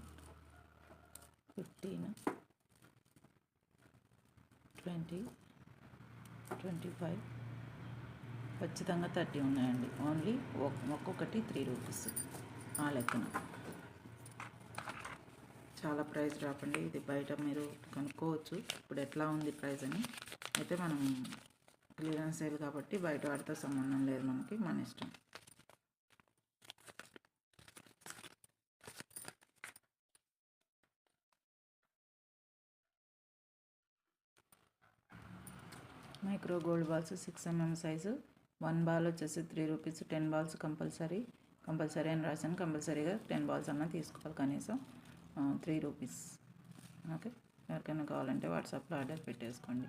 15, 20, 25, ఖచ్చితంగా 30 ఉన్నాయండి. ఓన్లీ ఒక్కొక్కటి 3 రూపీస్ ఆ లెక్కన. చాలా ప్రైస్ డ్రాప్ అండి. ఇది బయట మీరు కనుక్కోవచ్చు ఇప్పుడు ఎట్లా ఉంది ప్రైస్ అని. అయితే మనం క్లియరెన్స్ సేల్ కాబట్టి బయట వాటితో సంబంధం లేదు మనకి, మన ఇష్టం. Micro gold balls 6 mm size. 1 ball వచ్చేసి 3 రూపీస్. 10 బాల్స్ కంపల్సరీ అని రాశాను. కంపల్సరీగా 10 బాల్స్ అన్నా తీసుకోవాలి కనీసం. 3 రూపీస్. ఓకే, ఎవరికైనా కావాలంటే వాట్సాప్లో ఆర్డర్ పెట్టేసుకోండి.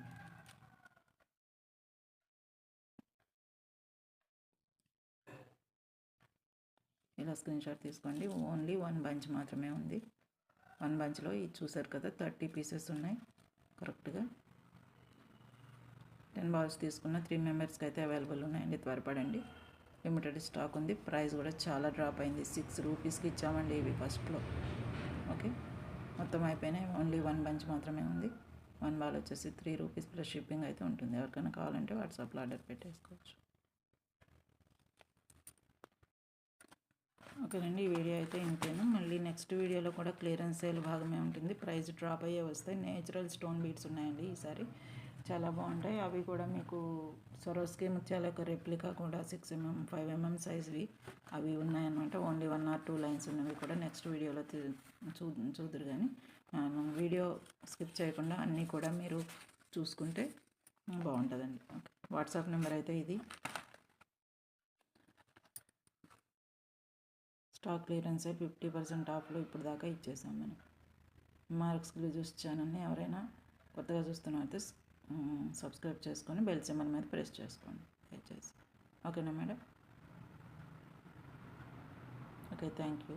ఇలా స్క్రీన్ షాట్ తీసుకోండి. ఓన్లీ 1 బంచ్ మాత్రమే ఉంది. 1 బంచ్లో ఇది చూసారు కదా, 30 పీసెస్ ఉన్నాయి కరెక్ట్గా. 10 బాల్స్ తీసుకున్న 3 మెంబర్స్కి అయితే అవైలబుల్ ఉన్నాయండి. త్వరపడండి, లిమిటెడ్ స్టాక్ ఉంది. ప్రైస్ కూడా చాలా డ్రాప్ అయింది. 6 రూపీస్కి ఇచ్చామండి ఇవి ఫస్ట్లో. ఓకే, మొత్తం అయిపోయినాయి. ఓన్లీ 1 బంచ్ మాత్రమే ఉంది. 1 బాల్ వచ్చేసి 3 రూపీస్ ప్లస్ షిప్పింగ్ అయితే ఉంటుంది. ఎవరికైనా కావాలంటే వాట్సాప్లో ఆర్డర్ పెట్టేసుకోవచ్చు. ఓకేనండి, ఈ వీడియో అయితే ఇంతేను. మళ్ళీ నెక్స్ట్ వీడియోలో కూడా క్లియరెన్స్ సేల్ భాగమే ఉంటుంది. ప్రైస్ డ్రాప్ అయ్యే వస్తాయి. నేచురల్ స్టోన్ బీడ్స్ ఉన్నాయండి ఈసారి, చాలా బాగుంటాయి. అవి కూడా మీకు సొరోస్కి ముత్యాల యొక్క రెప్లికా కూడా 6 mm 5 mm సైజ్వి అవి ఉన్నాయన్నమాట. ఓన్లీ 1 or 2 లైన్స్ ఉన్నవి కూడా నెక్స్ట్ వీడియోలో చూదురు. కానీ వీడియో స్కిప్ చేయకుండా అన్నీ కూడా మీరు చూసుకుంటే బాగుంటుందండి. ఓకే, వాట్సాప్ నెంబర్ అయితే ఇది. స్టాక్ క్లియరెన్స్ 50% ఆఫ్లో ఇప్పుడు దాకా ఇచ్చేసాం మనం. మార్క్స్ జ్యూస్ ఛానల్ని ఎవరైనా కొత్తగా చూస్తున్నైతే సబ్స్క్రైబ్ చేసుకొని బెల్ సింబల్ మీద ప్రెస్ చేసుకోండి దయచేసి. ఓకేనా మేడం? Okay, thank you.